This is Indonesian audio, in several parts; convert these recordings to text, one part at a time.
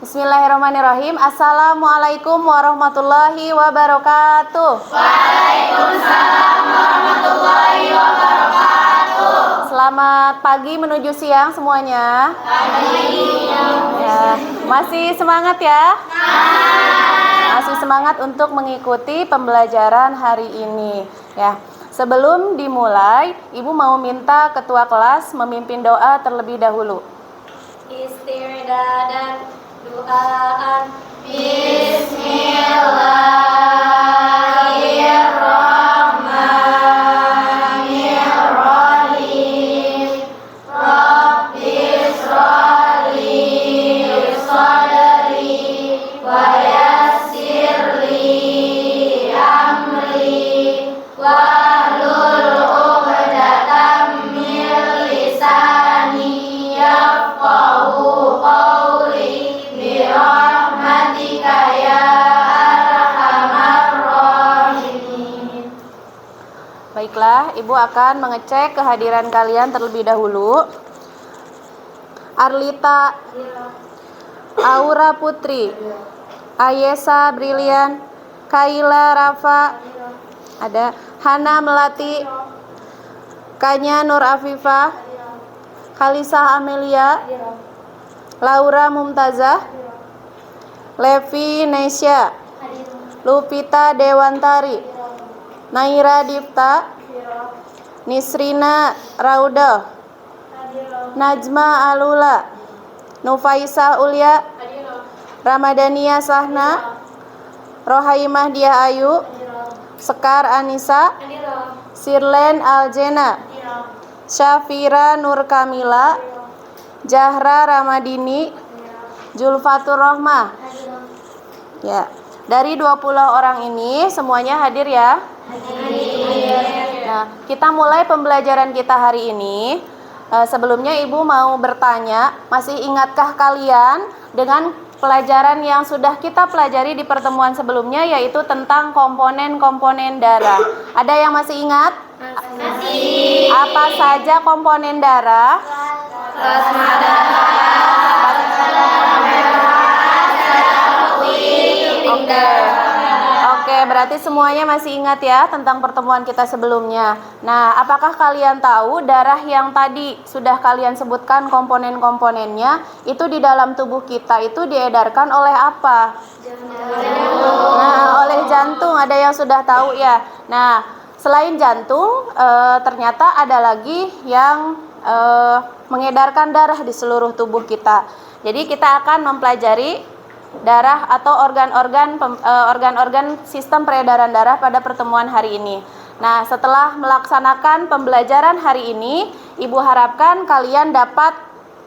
Bismillahirrahmanirrahim. Assalamualaikum warahmatullahi wabarakatuh. Waalaikumsalam warahmatullahi wabarakatuh. Selamat pagi menuju siang semuanya. Ya, masih semangat ya? Masih semangat untuk mengikuti pembelajaran hari ini ya. Sebelum dimulai, Ibu mau minta ketua kelas memimpin doa terlebih dahulu. Isti'dadan doaan. Bismillahirrahmanirrahim. Rabbis shrahli sadri wa yassir li amri wahlul 'uqdatam min lisani yafqahu qawli birahmatika ya arhamar rahimin. Baiklah, Ibu akan mengecek kehadiran kalian terlebih dahulu. Arlita, Aura Putri, Ayesa Brilian, Kaila Rafa, ada Hana Melati, Kanya Nur Afifah, Khalisah Amelia, Laura Mumtazah, Levi Nesya, Lupita Dewantari, Naira Dipta, Nisrina Raudah, Najma Alula, Nufaisa Ulia, Ramadania Sahna, Rohaimah Dia Ayu, Sekar Anissa, Sirlen Aljena, Syafira Nur Kamila, Jahra Ramadini, Julfatur Rohmah. Ya, dari 20 orang ini semuanya hadir ya? Nah, kita mulai pembelajaran kita hari ini. Sebelumnya Ibu mau bertanya, masih ingatkah kalian dengan pelajaran yang sudah kita pelajari di pertemuan sebelumnya, yaitu tentang komponen-komponen darah? Ada yang masih ingat? Masih. Apa saja komponen darah? Plasma darah, Oke, berarti semuanya masih ingat ya tentang pertemuan kita sebelumnya. Nah, apakah kalian tahu darah yang tadi sudah kalian sebutkan komponen-komponennya itu di dalam tubuh kita itu diedarkan oleh apa? Nah, oleh jantung. Ada yang sudah tahu ya. Nah, selain jantung, ternyata ada lagi yang mengedarkan darah di seluruh tubuh kita. Jadi kita akan mempelajari darah atau organ-organ sistem peredaran darah pada pertemuan hari ini. Nah, setelah melaksanakan pembelajaran hari ini, Ibu harapkan kalian dapat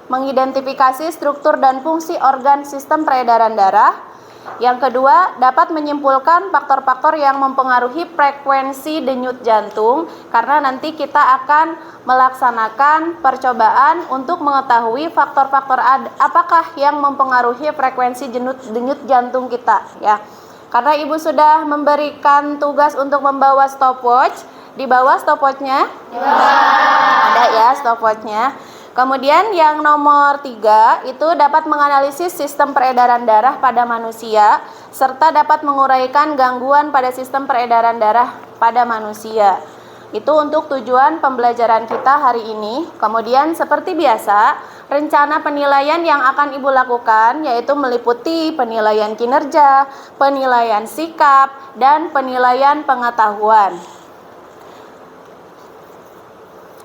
mengidentifikasi struktur dan fungsi organ sistem peredaran darah. Yang kedua, dapat menyimpulkan faktor-faktor yang mempengaruhi frekuensi denyut jantung, karena nanti kita akan melaksanakan percobaan untuk mengetahui faktor-faktor apakah yang mempengaruhi frekuensi denyut jantung kita ya. Karena Ibu sudah memberikan tugas untuk membawa stopwatch. Di bawah stopwatchnya? Ada ya stopwatchnya. Kemudian yang nomor 3 itu dapat menganalisis sistem peredaran darah pada manusia serta dapat menguraikan gangguan pada sistem peredaran darah pada manusia. Itu untuk tujuan pembelajaran kita hari ini. Kemudian seperti biasa, rencana penilaian yang akan Ibu lakukan yaitu meliputi penilaian kinerja, penilaian sikap, dan penilaian pengetahuan.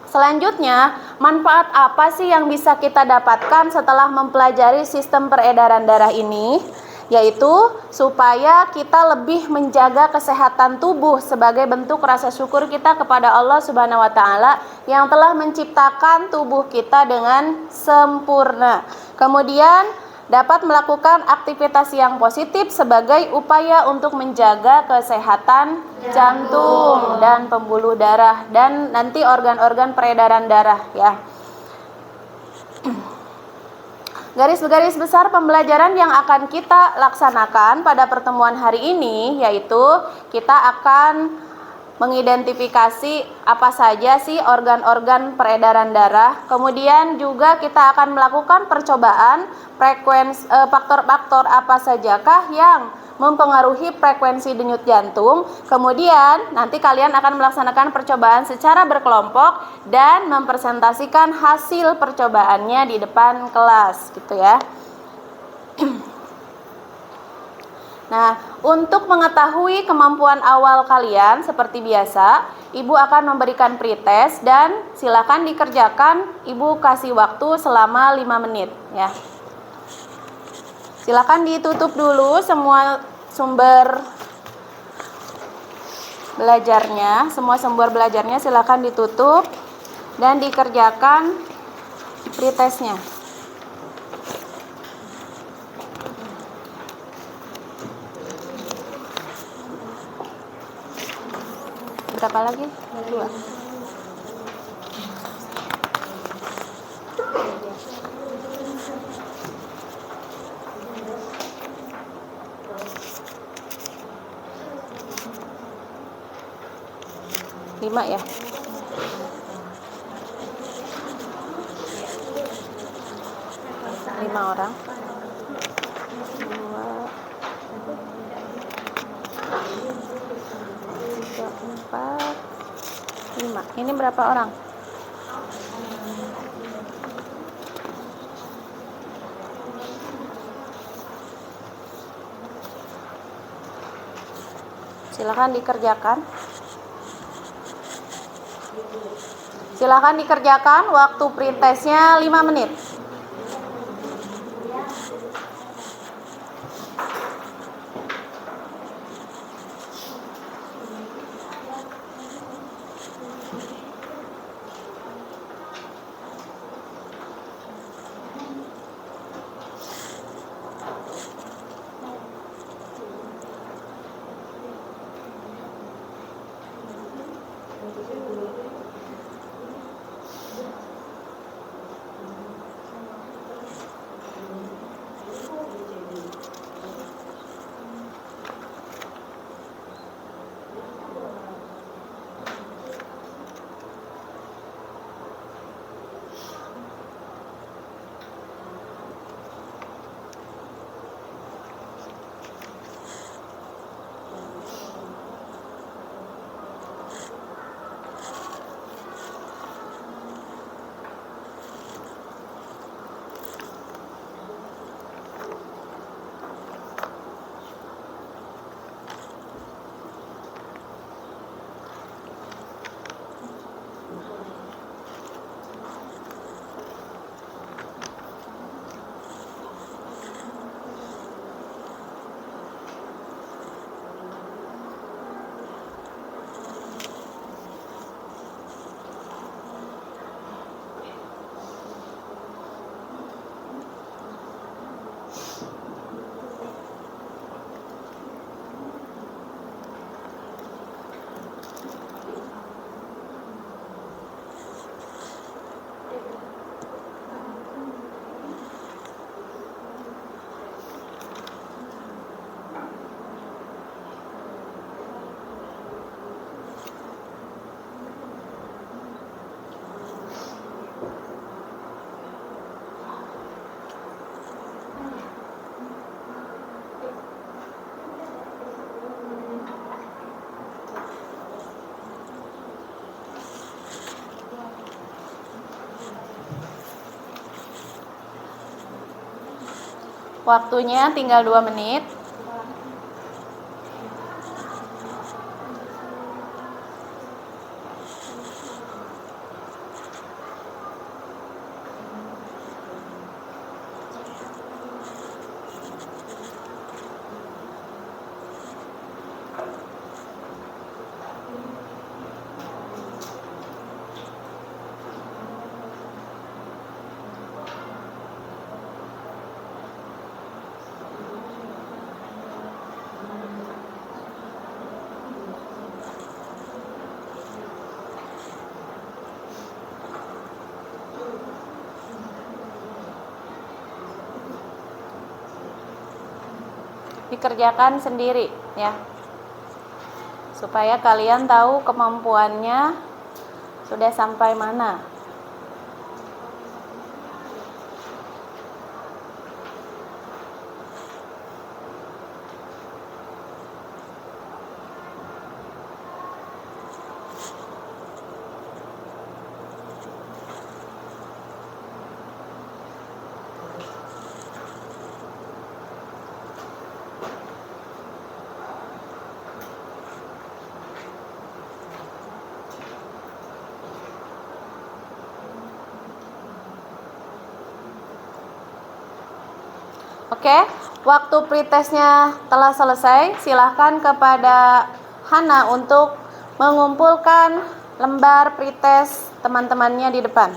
Selanjutnya, manfaat apa sih yang bisa kita dapatkan setelah mempelajari sistem peredaran darah ini? Yaitu supaya kita lebih menjaga kesehatan tubuh sebagai bentuk rasa syukur kita kepada Allah Subhanahu wa taala yang telah menciptakan tubuh kita dengan sempurna. Kemudian dapat melakukan aktivitas yang positif sebagai upaya untuk menjaga kesehatan jantung dan pembuluh darah dan nanti organ-organ peredaran darah ya. Garis-garis besar pembelajaran yang akan kita laksanakan pada pertemuan hari ini yaitu kita akan mengidentifikasi apa saja sih organ-organ peredaran darah. Kemudian juga kita akan melakukan percobaan faktor-faktor apa sajakah yang mempengaruhi frekuensi denyut jantung. Kemudian nanti kalian akan melaksanakan percobaan secara berkelompok dan mempresentasikan hasil percobaannya di depan kelas gitu ya. Nah, untuk mengetahui kemampuan awal kalian seperti biasa, Ibu akan memberikan pretest dan silakan dikerjakan. Ibu kasih waktu selama 5 menit ya. Silakan ditutup dulu semua sumber belajarnya, silakan ditutup dan dikerjakan pretestnya. Berapa lagi? 2. Lima ya. 5 orang. 2, 3, 4, 5. Ini berapa orang? Silakan dikerjakan. Silakan dikerjakan, waktu pretestnya 5 menit. Waktunya tinggal 2 menit. Dikerjakan sendiri ya. supaya kalian tahu kemampuannya sudah sampai mana. Oke, waktu pretestnya telah selesai. Silahkan kepada Hana untuk mengumpulkan lembar pretest teman-temannya di depan.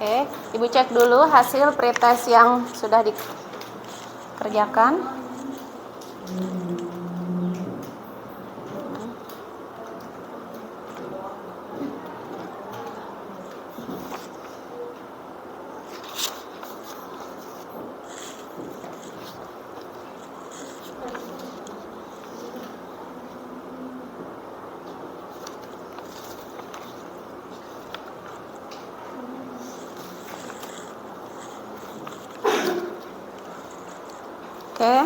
Oke, Ibu cek dulu hasil pretest yang sudah dikerjakan. Oke.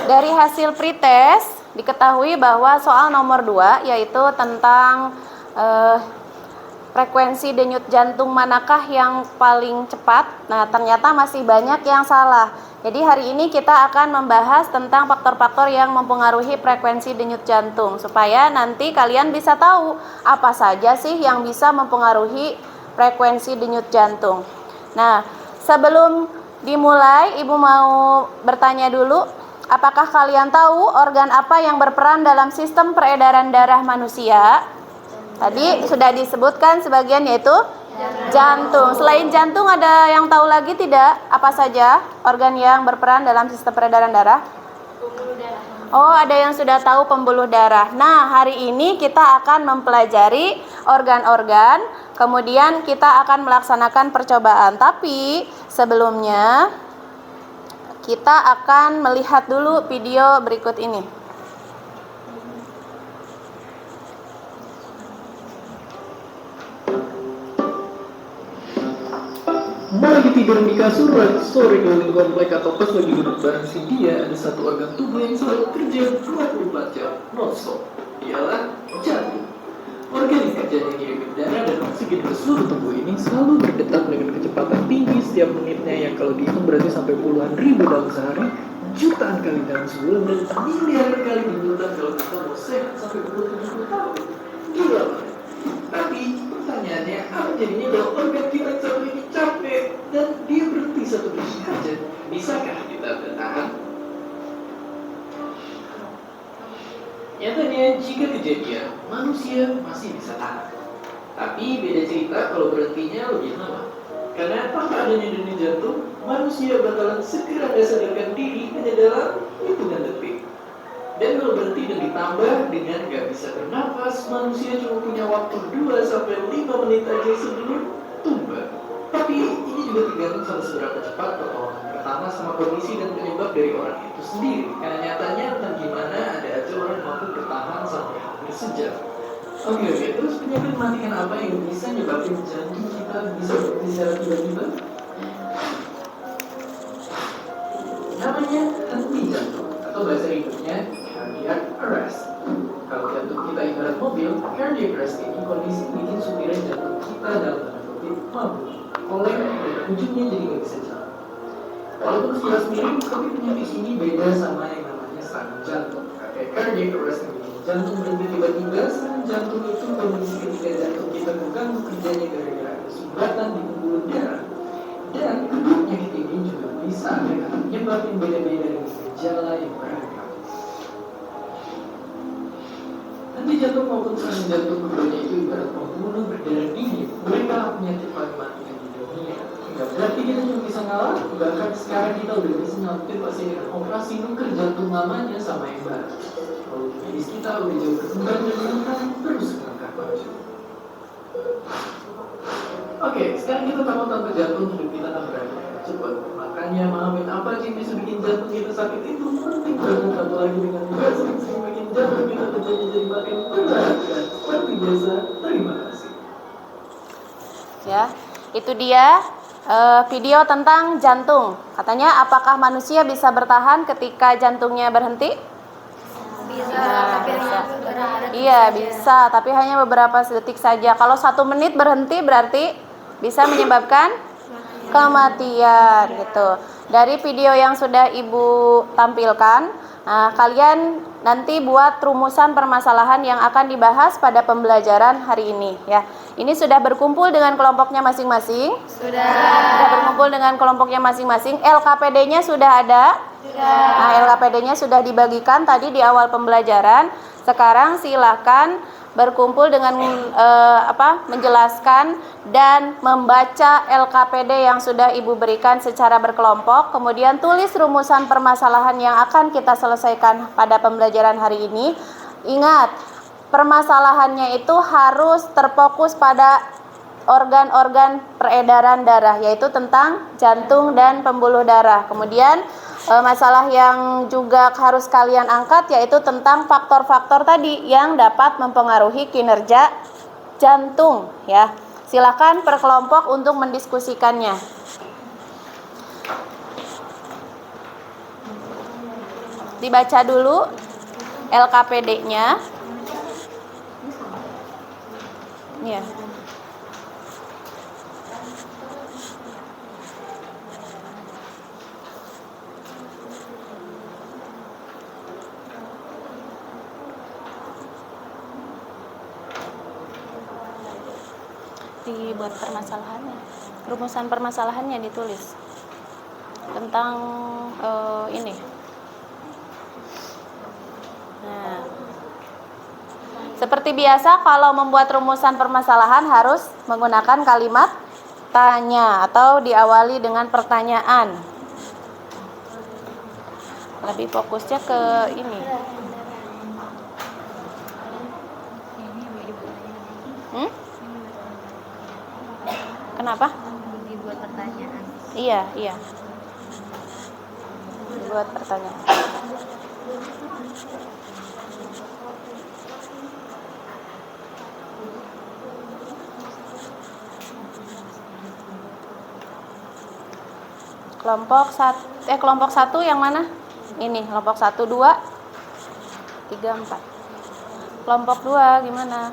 Dari hasil pretest diketahui bahwa soal nomor 2 yaitu tentang frekuensi denyut jantung manakah yang paling cepat. Nah, ternyata masih banyak yang salah. Jadi hari ini kita akan membahas tentang faktor-faktor yang mempengaruhi frekuensi denyut jantung supaya nanti kalian bisa tahu apa saja sih yang bisa mempengaruhi frekuensi denyut jantung. Nah, sebelum dimulai, Ibu mau bertanya dulu, apakah kalian tahu organ apa yang berperan dalam sistem peredaran darah manusia? Tadi sudah disebutkan sebagian, yaitu jantung. Selain jantung ada yang tahu lagi tidak? Apa saja organ yang berperan dalam sistem peredaran darah? Pembuluh darah. Oh, ada yang sudah tahu pembuluh darah. Nah, hari ini kita akan mempelajari organ-organ, kemudian kita akan melaksanakan percobaan. Tapi sebelumnya kita akan melihat dulu video berikut ini. Lagi tidur di kasur, lagi sore keliling komplek atau pas lagi duduk bareng si dia, ada satu organ tubuh yang selalu kerja 24 jam non-stop. Ialah jantung. Organ yang kerjanya ngirim darah dan oksigen ke seluruh tubuh ini selalu berdetak dengan kecepatan tinggi setiap menitnya, yang kalau dihitung berarti sampai puluhan ribu dalam sehari, jutaan kali dalam sebulan, dan miliaran kali di bulan kalau kita mau sehat sampai umur 70 tahun. Gila. Tapi pertanyaannya, apa jadinya kalau organ kita satu ini capek dan dia berhenti satu minggu saja? Bisakah kita bertahan? Nyatanya, jika kejadian, manusia masih bisa tahan. Tapi beda cerita kalau berhentinya lebih lama. Karena tanpa adanya denyut jantung, manusia bakalan segera sadarkan diri hanya dalam hitungan detik. Dan kalau berhenti dan ditambah dengan gak bisa bernafas, manusia cuma punya waktu 2-5 menit aja sebelum tumbang. Tapi ini juga tergantung sama seberapa cepat pertolongan pertama sama kondisi dan penyebab dari orang itu sendiri. Karena nyatanya tentang gimana ada aja orang yang mampu bertahan sampai hampir sejam. Oke, terus penyakit mematikan apa yang bisa nyebabin jantung kita bisa berhenti secara tiba-tiba? Namanya henti jantung, atau bahasa Inggrisnya cardiac arrest. Kalau jantung kita ibarat mobil, cardiac arrest ini kondisi bikin sutiran jantung kita dalam tanda kutip mabuk, oleng, dan ujungnya jadi gak bisa jalan. Walaupun sekilas mirip, tapi penyakit ini beda sama yang namanya serangan jantung. Cardiac arrest ini jantung berhenti tiba-tiba. Serangan jantung itu kondisi ketika jantung kita terganggu kerjanya gara-gara ada sumbatan di pembuluh darah. Dan kedua penyakit ini juga bisa menyebabkan beda-beda dengan gejala yang beragam. Henti jantung maupun serangan jantung keduanya itu ibarat pembunuh berdarah dingin. Mereka penyakit paling mematikan di dunia. Enggak berarti kita cuma bisa ngalah. Bahkan sekarang kita udah bisa nyelamatin pasien dengan operasi nuker jantung lamanya sama yang baru. Kalau medis kita udah jauh berkembang dan menemukan terus melangkah maju. Oke, sekarang kita tahu tanpa jantung hidup kita tak berani cepat. Makanya mahamin apa sih yang bisa bikin jantung kita sakit itu penting banget. Apalagi dengan juga sering-sering bikin jantung kita jadi makin berat. Dan seperti biasa, terima kasih. Ya, itu dia video tentang jantung. Katanya apakah manusia bisa bertahan ketika jantungnya berhenti? Bisa, tapi hanya beberapa detik Iya saja. bisa, tapi hanya beberapa detik saja. Kalau 1 menit berhenti berarti bisa menyebabkan kematian gitu. Dari video yang sudah Ibu tampilkan, kalian nanti buat rumusan permasalahan yang akan dibahas pada pembelajaran hari ini ya. Ini sudah berkumpul dengan kelompoknya masing-masing. Sudah berkumpul dengan kelompoknya masing-masing. LKPD-nya sudah ada. Nah, LKPD-nya sudah dibagikan tadi di awal pembelajaran. Sekarang silakan berkumpul dengan menjelaskan dan membaca LKPD yang sudah Ibu berikan secara berkelompok. Kemudian tulis rumusan permasalahan yang akan kita selesaikan pada pembelajaran hari ini. Ingat, permasalahannya itu harus terfokus pada organ-organ peredaran darah, yaitu tentang jantung dan pembuluh darah. Kemudian masalah yang juga harus kalian angkat yaitu tentang faktor-faktor tadi yang dapat mempengaruhi kinerja jantung ya. Silakan per kelompok untuk mendiskusikannya. Dibaca dulu LKPD-nya. Ya. Dibuat permasalahannya, rumusan permasalahannya ditulis tentang ini. Nah, seperti biasa kalau membuat rumusan permasalahan harus menggunakan kalimat tanya atau diawali dengan pertanyaan. Lebih fokusnya ke ini. Kenapa? Dibuat pertanyaan. Iya. Dibuat pertanyaan. Kelompok 1 yang mana? Ini, kelompok 1, 2, 3, 4. Kelompok 2 gimana?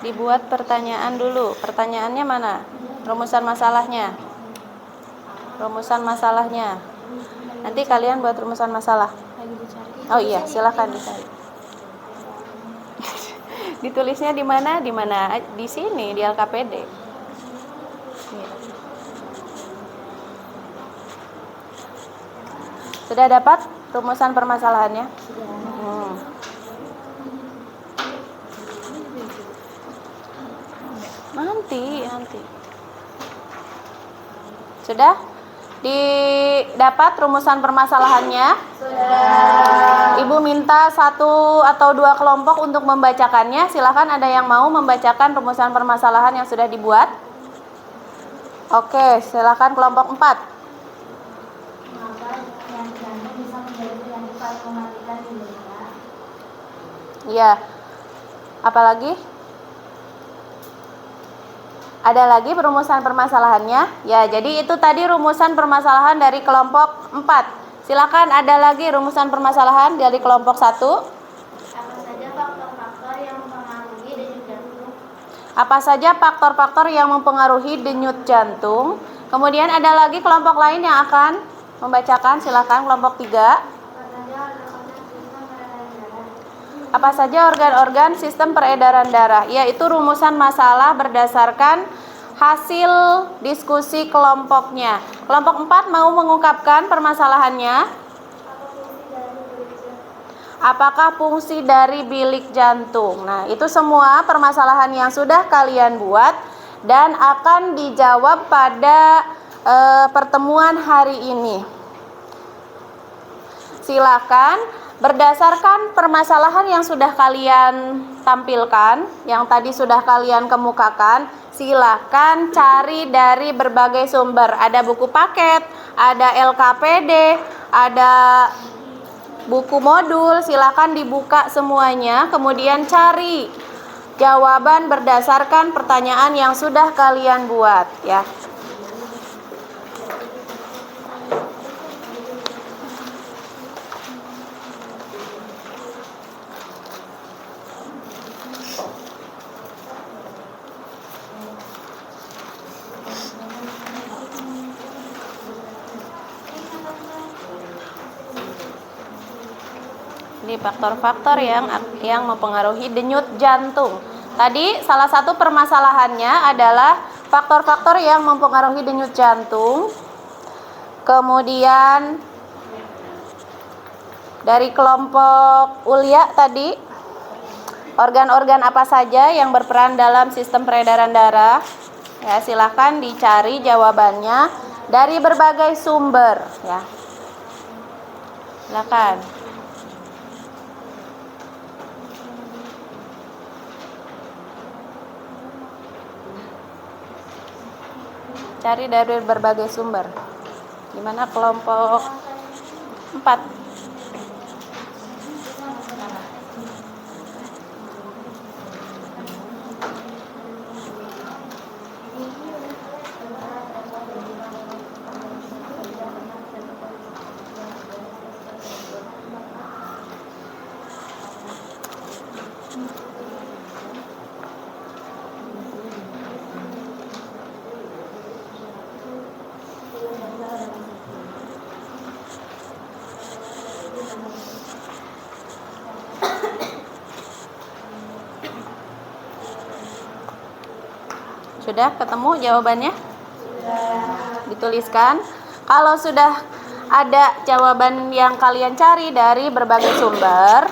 Dibuat pertanyaan dulu. Pertanyaannya mana? Rumusan masalahnya. Nanti kalian buat rumusan masalah. Oh iya, silakan dicari. Ditulisnya di mana? Di sini, di LKPD. Iya. Sudah dapat rumusan permasalahannya? Nanti. Sudah? Didapat rumusan permasalahannya? Sudah. Ibu minta 1 atau 2 kelompok untuk membacakannya. Silakan, ada yang mau membacakan rumusan permasalahan yang sudah dibuat? Oke, silakan kelompok 4. Maka jantung bisa menjadi penyakit paling mematikan di dunia. Iya. Apalagi? Ada lagi perumusan permasalahannya? Ya, jadi itu tadi rumusan permasalahan dari kelompok 4. Silakan, ada lagi rumusan permasalahan dari kelompok 1. Apa saja faktor-faktor yang mempengaruhi denyut jantung? Kemudian ada lagi kelompok lain yang akan membacakan. Silakan kelompok 3. Apa Apa saja organ-organ sistem peredaran darah? Yaitu rumusan masalah berdasarkan hasil diskusi kelompoknya. Kelompok 4 mau mengungkapkan permasalahannya. Apakah fungsi dari bilik jantung? Nah, itu semua permasalahan yang sudah kalian buat dan akan dijawab pada pertemuan hari ini. Silakan berdasarkan permasalahan yang sudah kalian tampilkan, yang tadi sudah kalian kemukakan, silakan cari dari berbagai sumber. Ada buku paket, ada LKPD, ada buku modul, silakan dibuka semuanya, kemudian cari jawaban berdasarkan pertanyaan yang sudah kalian buat ya. Ini faktor-faktor yang mempengaruhi denyut jantung. Tadi salah satu permasalahannya adalah faktor-faktor yang mempengaruhi denyut jantung. Kemudian dari kelompok Ulia tadi, organ-organ apa saja yang berperan dalam sistem peredaran darah? Ya, silahkan dicari jawabannya dari berbagai sumber ya. Silakan. Cari dari berbagai sumber. Gimana kelompok 4? Sudah ketemu jawabannya? Dituliskan. Kalau sudah ada jawaban yang kalian cari dari berbagai sumber,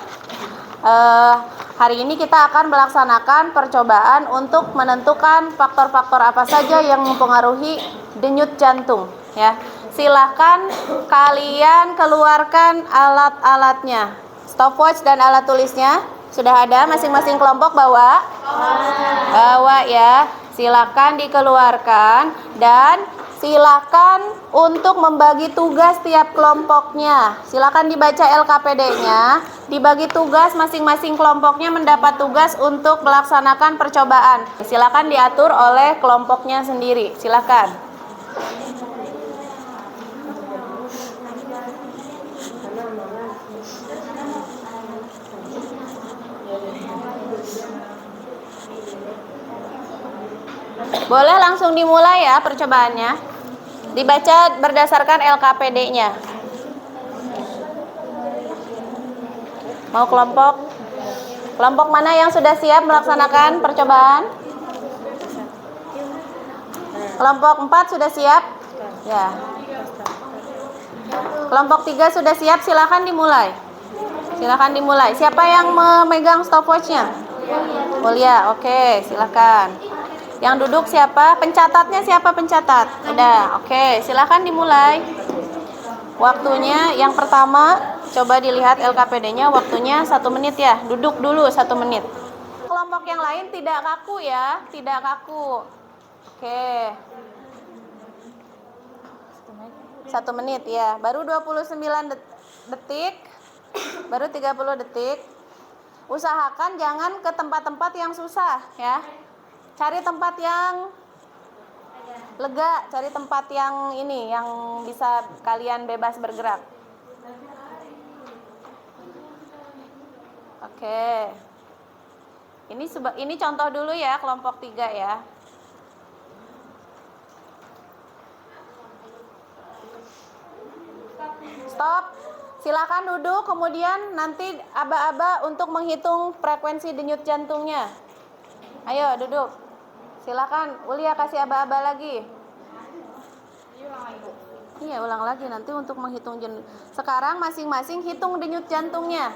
hari ini kita akan melaksanakan percobaan untuk menentukan faktor-faktor apa saja yang mempengaruhi denyut jantung ya. Silahkan kalian keluarkan alat-alatnya. Stopwatch dan alat tulisnya sudah ada, masing-masing kelompok bawa? Bawa ya. Silakan dikeluarkan dan silakan untuk membagi tugas tiap kelompoknya. Silakan dibaca LKPD-nya, dibagi tugas masing-masing kelompoknya mendapat tugas untuk melaksanakan percobaan. Silakan diatur oleh kelompoknya sendiri. Silakan. Boleh langsung dimulai ya percobaannya. Dibaca berdasarkan LKPD-nya. Mau kelompok mana yang sudah siap melaksanakan percobaan? Kelompok 4 sudah siap? Ya. Kelompok 3 sudah siap, silakan dimulai. Silakan dimulai. Siapa yang memegang stopwatch-nya? Mulia, oke, silakan. Yang duduk siapa? Pencatatnya siapa pencatat? Udah, oke, silakan dimulai. Waktunya yang pertama, coba dilihat LKPD-nya, waktunya 1 menit ya. Duduk dulu 1 menit. Kelompok yang lain tidak kaku ya, tidak kaku. Oke. 1 menit ya. Baru 29 detik. Baru 30 detik. Usahakan jangan ke tempat-tempat yang susah ya. Cari tempat yang lega, cari tempat yang ini, yang bisa kalian bebas bergerak. Oke. Ini contoh dulu ya, kelompok 3 ya. Stop. Silakan duduk, kemudian nanti aba-aba untuk menghitung frekuensi denyut jantungnya. Ayo duduk. Silakan, Ulia kasih aba-aba lagi. Iya, ulang lagi nanti untuk menghitung Sekarang masing-masing hitung denyut jantungnya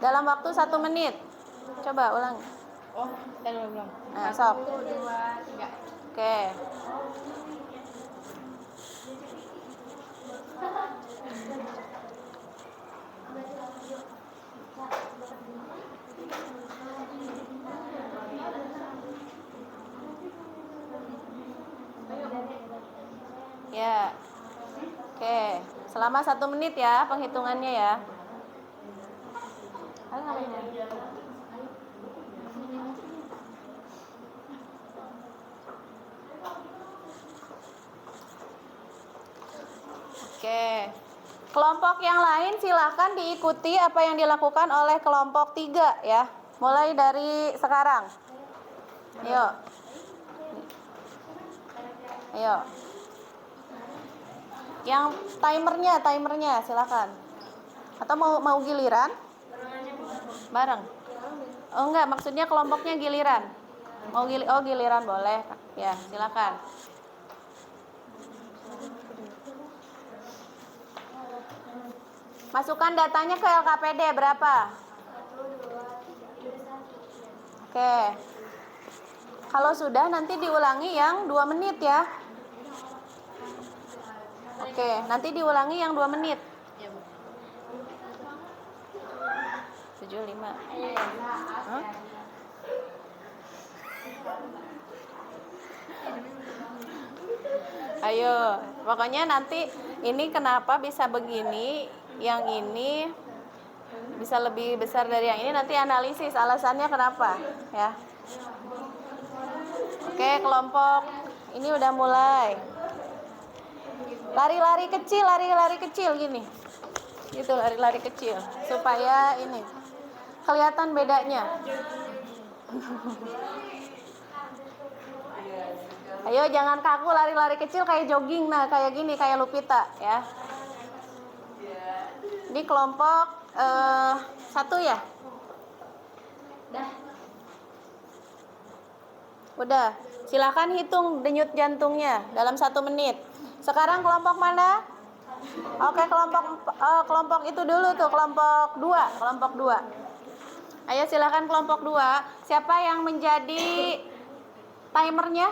dalam waktu 1 menit. Coba ulang. Oh, kita ulang. Nah, sok. 1, 2, 3. Oke. Ya. Oke. Selama 1 menit ya penghitungannya ya. Oke. Kelompok yang lain silahkan diikuti apa yang dilakukan oleh kelompok 3 ya. Mulai dari sekarang. Ayo. Ayo. Yang timernya silakan. Atau mau giliran? Bareng. Oh enggak, maksudnya kelompoknya giliran. Giliran boleh. Ya, silakan. Masukkan datanya ke LKPD berapa? 1, 2, 3, 1. Oke. Kalau sudah nanti diulangi yang 2 menit ya. Oke, nanti diulangi yang 2 menit. 75. Hah? Ayo, pokoknya nanti ini kenapa bisa begini, yang ini bisa lebih besar dari yang ini, nanti analisis alasannya kenapa ya. Oke, kelompok ini udah mulai. Lari-lari kecil gini. Gitu, lari-lari kecil supaya ini kelihatan bedanya. Ayo jangan kaku, lari-lari kecil kayak jogging, nah kayak gini, kayak Lupita ya. Ini kelompok 1 ya. Udah, silakan hitung denyut jantungnya dalam 1 menit. Sekarang kelompok mana? Oke, kelompok itu dulu tuh, kelompok 2. Ayo silakan kelompok 2. Siapa yang menjadi timernya?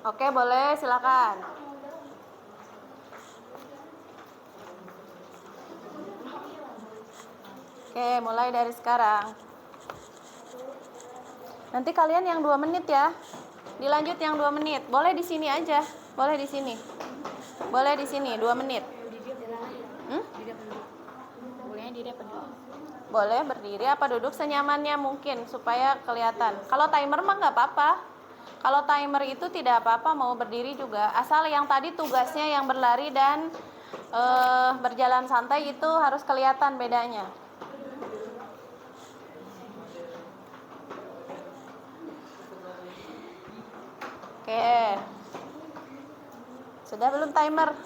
Oke, boleh, silakan. Oke, mulai dari sekarang. Nanti kalian yang 2 menit ya. Dilanjut yang 2 menit. Boleh di sini aja. Boleh di sini. 2 menit. Boleh berdiri apa duduk senyamannya mungkin supaya kelihatan. Kalau timer mah nggak apa-apa. Kalau timer itu tidak apa-apa, mau berdiri juga. Asal yang tadi tugasnya yang berlari dan berjalan santai itu harus kelihatan bedanya. Oke. Sudah belum timer?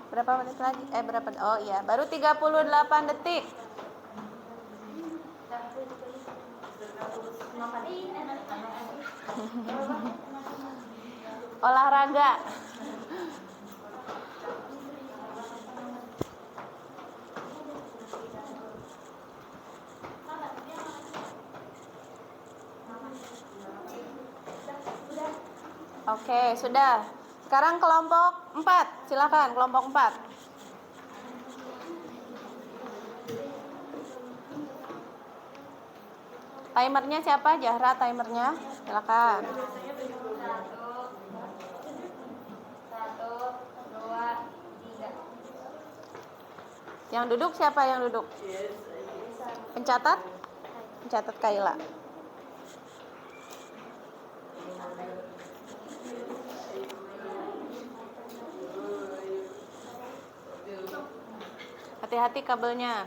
Berapa menit lagi? Berapa? Oh iya, baru 38 detik. Olahraga. Oke, sudah. Sekarang kelompok 4. Silakan kelompok 4. Timernya siapa? Zahra timernya. Silakan. 1, 2, 3. Yang duduk siapa yang duduk? Pencatat? Pencatat Kaila. Hati-hati kabelnya.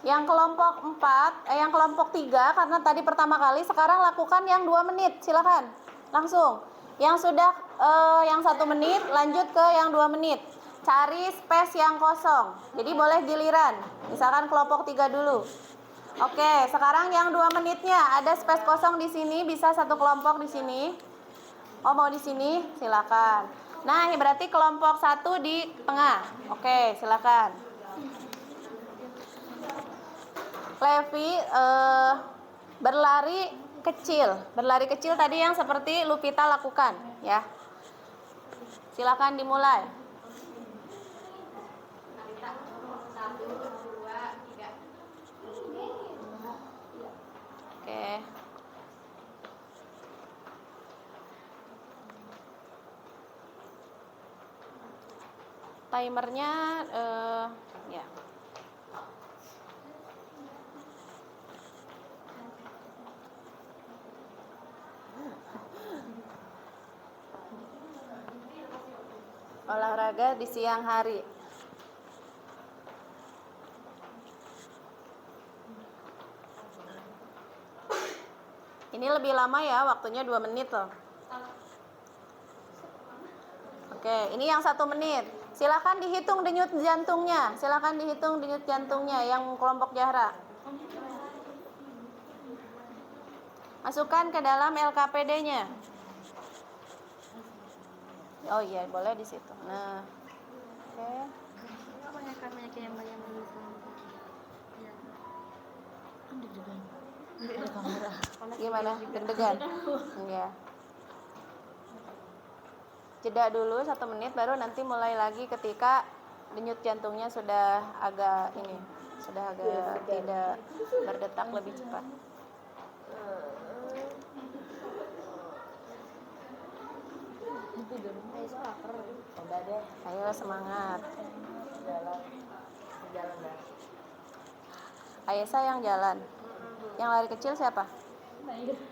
Yang kelompok 4, yang kelompok 3 karena tadi pertama kali, sekarang lakukan yang 2 menit. Silakan. Langsung. Yang sudah yang 1 menit lanjut ke yang 2 menit. Cari space yang kosong. Jadi boleh giliran. Misalkan kelompok 3 dulu. Oke, sekarang yang 2 menitnya ada space kosong di sini, bisa satu kelompok di sini. Oh, mau di sini? Silakan. Nah, ini berarti kelompok 1 di tengah. Oke, silakan. Levi berlari kecil. Berlari kecil tadi yang seperti Lupita lakukan, ya. Silakan dimulai. 1, 2, 3. Oke. Timernya ya. Olahraga di siang hari. Ini lebih lama ya, waktunya 2 menit loh. Oke, ini yang 1 menit. Silakan dihitung denyut jantungnya. Silakan dihitung denyut jantungnya yang kelompok Zahra. Masukkan ke dalam LKPD-nya. Oh iya, boleh di situ. Nah, oke. Banyak yang banyak Gimana? Deg-degan? Iya. Jeda dulu 1 menit, baru nanti mulai lagi ketika denyut jantungnya sudah agak tidak berdetak lebih cepat. Ayo semangat. Aisyah yang jalan. Yang lari kecil siapa?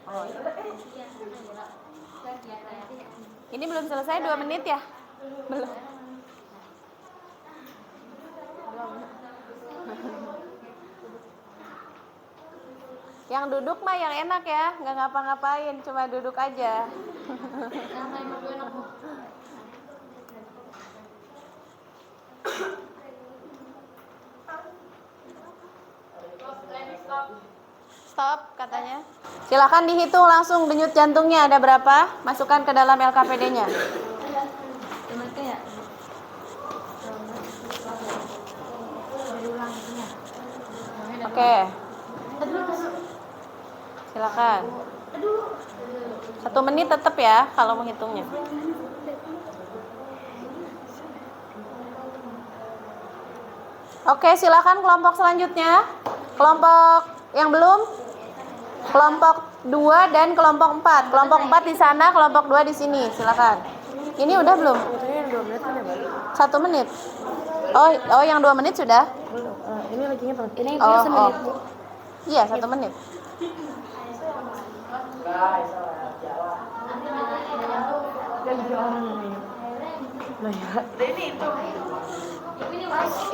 Oh, iya. Ini belum selesai 2 menit ya? Belum. Yang duduk mah yang enak ya, nggak ngapa-ngapain, cuma duduk aja. Stop katanya. Silakan dihitung langsung denyut jantungnya ada berapa, masukkan ke dalam LKPD-nya. Oke. Silakan. 1 menit tetap ya kalau menghitungnya. Oke, silakan kelompok selanjutnya. Kelompok yang belum? Kelompok 2 dan kelompok 4. Kelompok 4 di sana, kelompok 2 di sini. Silakan. Ini udah belum? 1 menit. Oh, yang 2 menit sudah? Belum. Ini lagi ngitung. Ini Oh, 1 menit. Iya, 1 menit.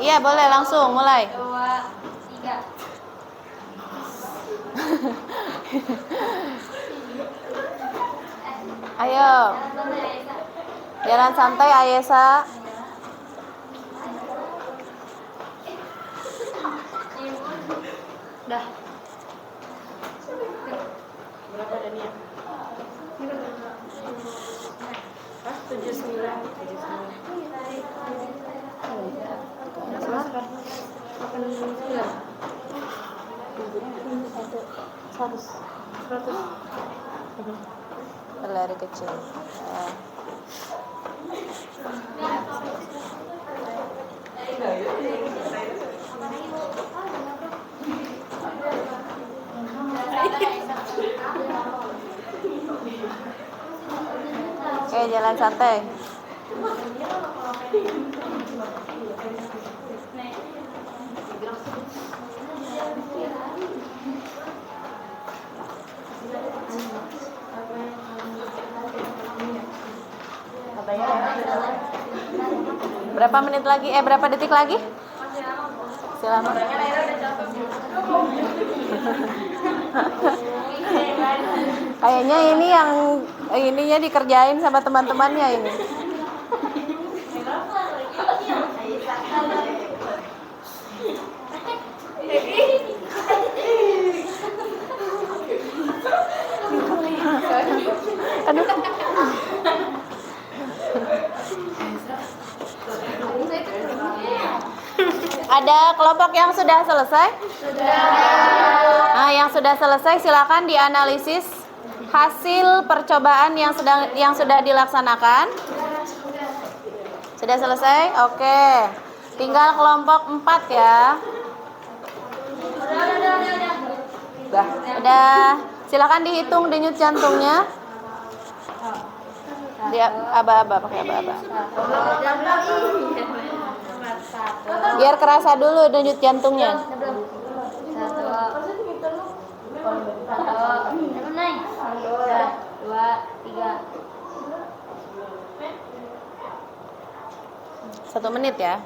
Iya, boleh langsung mulai. 2, 3. Ayo. Jalan santai Ayesa. Dah. Berapa Dania? 79. 100. Berlari kecil. Oke, jalan santai. Berapa menit lagi? Berapa detik lagi? Silakan. Kayaknya ini yang ininya dikerjain sama teman-temannya ini. Aduh. Ada kelompok yang sudah selesai? Nah, yang sudah selesai silakan dianalisis hasil percobaan yang sudah dilaksanakan. Sudah selesai? Oke. Tinggal kelompok 4 ya. Udah. Silakan dihitung denyut jantungnya. Dia aba-aba, pakai aba-aba. Biar kerasa dulu denyut jantungnya. Dua, tiga. 1 menit ya.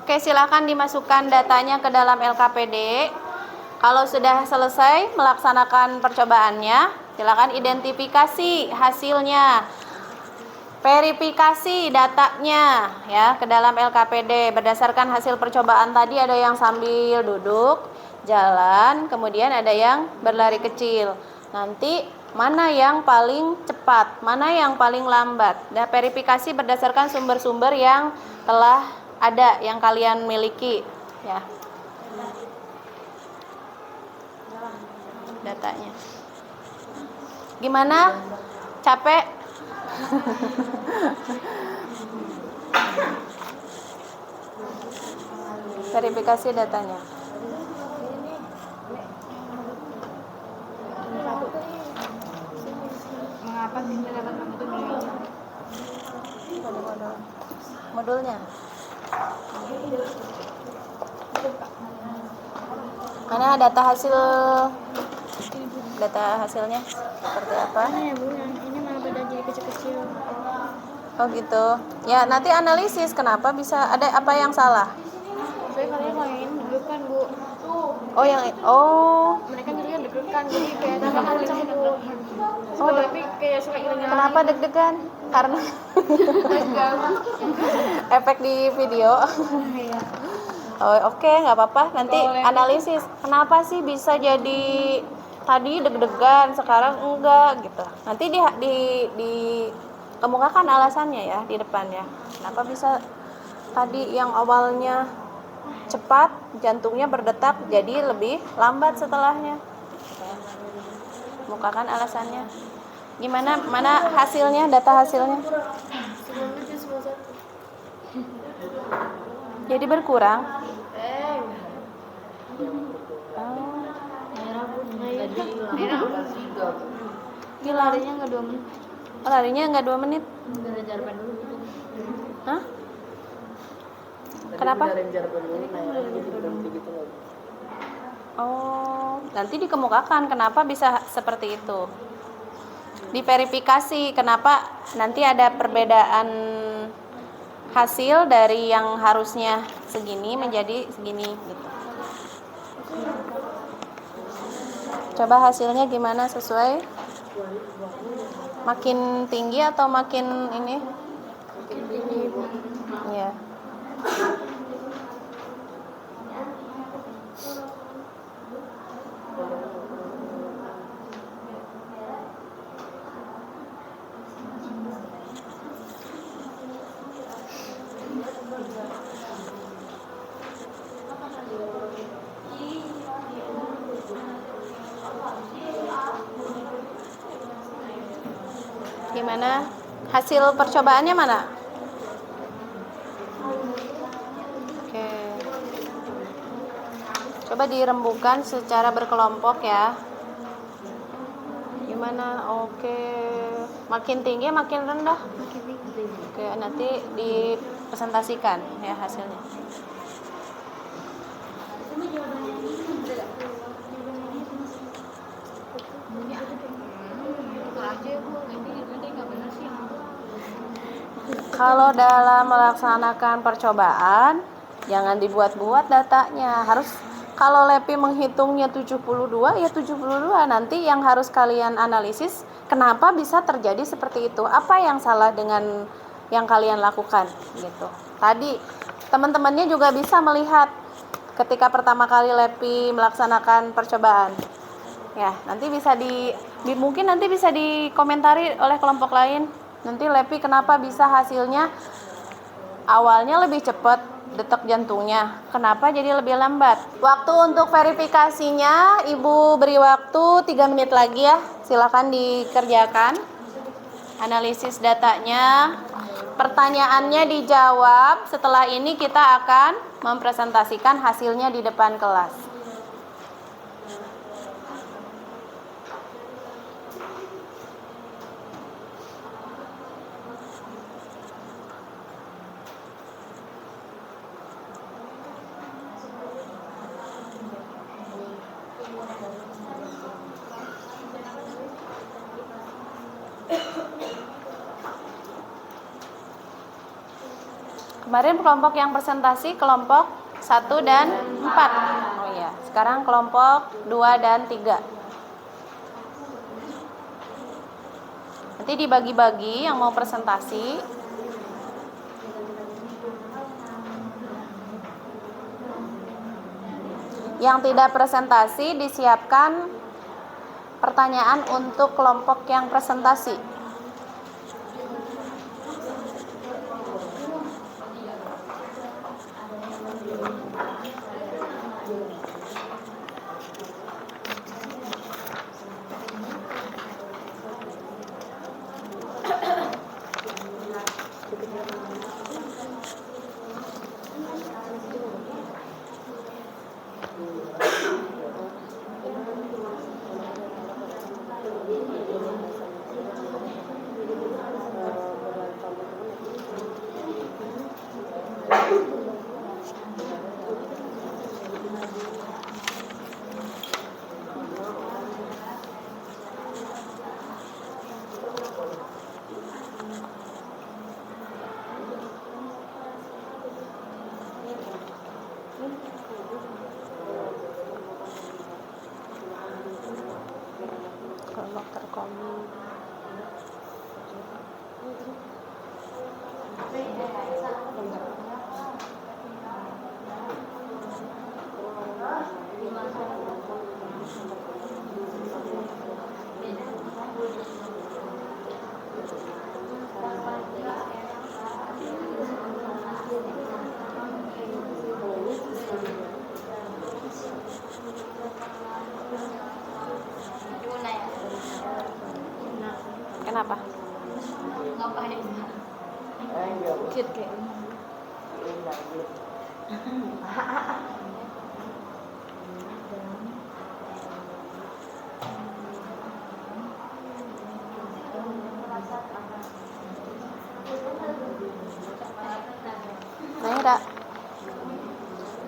Oke, silakan dimasukkan datanya ke dalam LKPD. Kalau sudah selesai melaksanakan percobaannya, silakan identifikasi hasilnya. Verifikasi datanya ya ke dalam LKPD. Berdasarkan hasil percobaan tadi ada yang sambil duduk, jalan, kemudian ada yang berlari kecil. Nanti mana yang paling cepat, mana yang paling lambat. Nah, verifikasi berdasarkan sumber-sumber yang telah ada yang kalian miliki ya. Datanya. Gimana? Capek? Verifikasi datanya. Mengapa tidak dapat menghitung Modulnya. Mana data hasilnya seperti apa? ya Bu, ini malah beda jadi kecil-kecil. Oh gitu. Ya nanti analisis kenapa bisa ada apa yang salah. Saya kalian main deg-degan Bu. Oh Mereka jadi deg-degan, jadi kayak tambah kencang Bu. Oh tapi kayak suka hilang. Kenapa deg-degan? Karena efek di video. Oh, oke, nggak apa-apa. Nanti analisis kenapa sih bisa jadi tadi deg-degan, sekarang enggak gitu. Nanti dikemukakan alasannya ya di depan ya. Kenapa bisa tadi yang awalnya cepat, jantungnya berdetak jadi lebih lambat setelahnya. Kemukakan alasannya. Gimana? Mana hasilnya, data hasilnya? Jadi berkurang. Ini larinya nggak 2 menit. Oh, larinya nggak 2 menit. Udah jarapan dulu. Hah? Kenapa? Oh, nanti dikemukakan kenapa bisa seperti itu. Diverifikasi kenapa nanti ada perbedaan hasil dari yang harusnya segini menjadi segini gitu. Coba hasilnya gimana, sesuai? Makin tinggi atau makin ini? Makin tinggi Bu. Iya. Gimana? Hasil percobaannya mana? Oke. Coba dirembukan secara berkelompok ya. Gimana? Oke. Makin tinggi makin rendah. Makin tinggi. Oke, nanti dipresentasikan ya hasilnya. Cuma jawabannya ini jawabannya Itu aja ya Bu, nanti nggak benar sih. Kalau dalam melaksanakan percobaan, jangan dibuat-buat datanya. Kalau LEPI menghitungnya 72, ya 72. Nanti yang harus kalian analisis, kenapa bisa terjadi seperti itu? Apa yang salah dengan yang kalian lakukan gitu. Tadi teman-temannya juga bisa melihat ketika pertama kali LEPI melaksanakan percobaan. Ya, nanti bisa mungkin nanti bisa dikomentari oleh kelompok lain. Nanti LEPI kenapa bisa hasilnya awalnya lebih cepat detak jantungnya, kenapa jadi lebih lambat. Waktu untuk verifikasinya Ibu beri waktu 3 menit lagi ya. Silakan dikerjakan analisis datanya. Pertanyaannya dijawab. Setelah ini kita akan mempresentasikan hasilnya di depan kelas. Kemarin kelompok yang presentasi kelompok 1 dan 4. Oh iya, sekarang kelompok 2 dan 3. Nanti dibagi-bagi yang mau presentasi. Yang tidak presentasi disiapkan pertanyaan untuk kelompok yang presentasi. Kelompok terkomen. Kenapa? Ngapain? Kit kayaknya.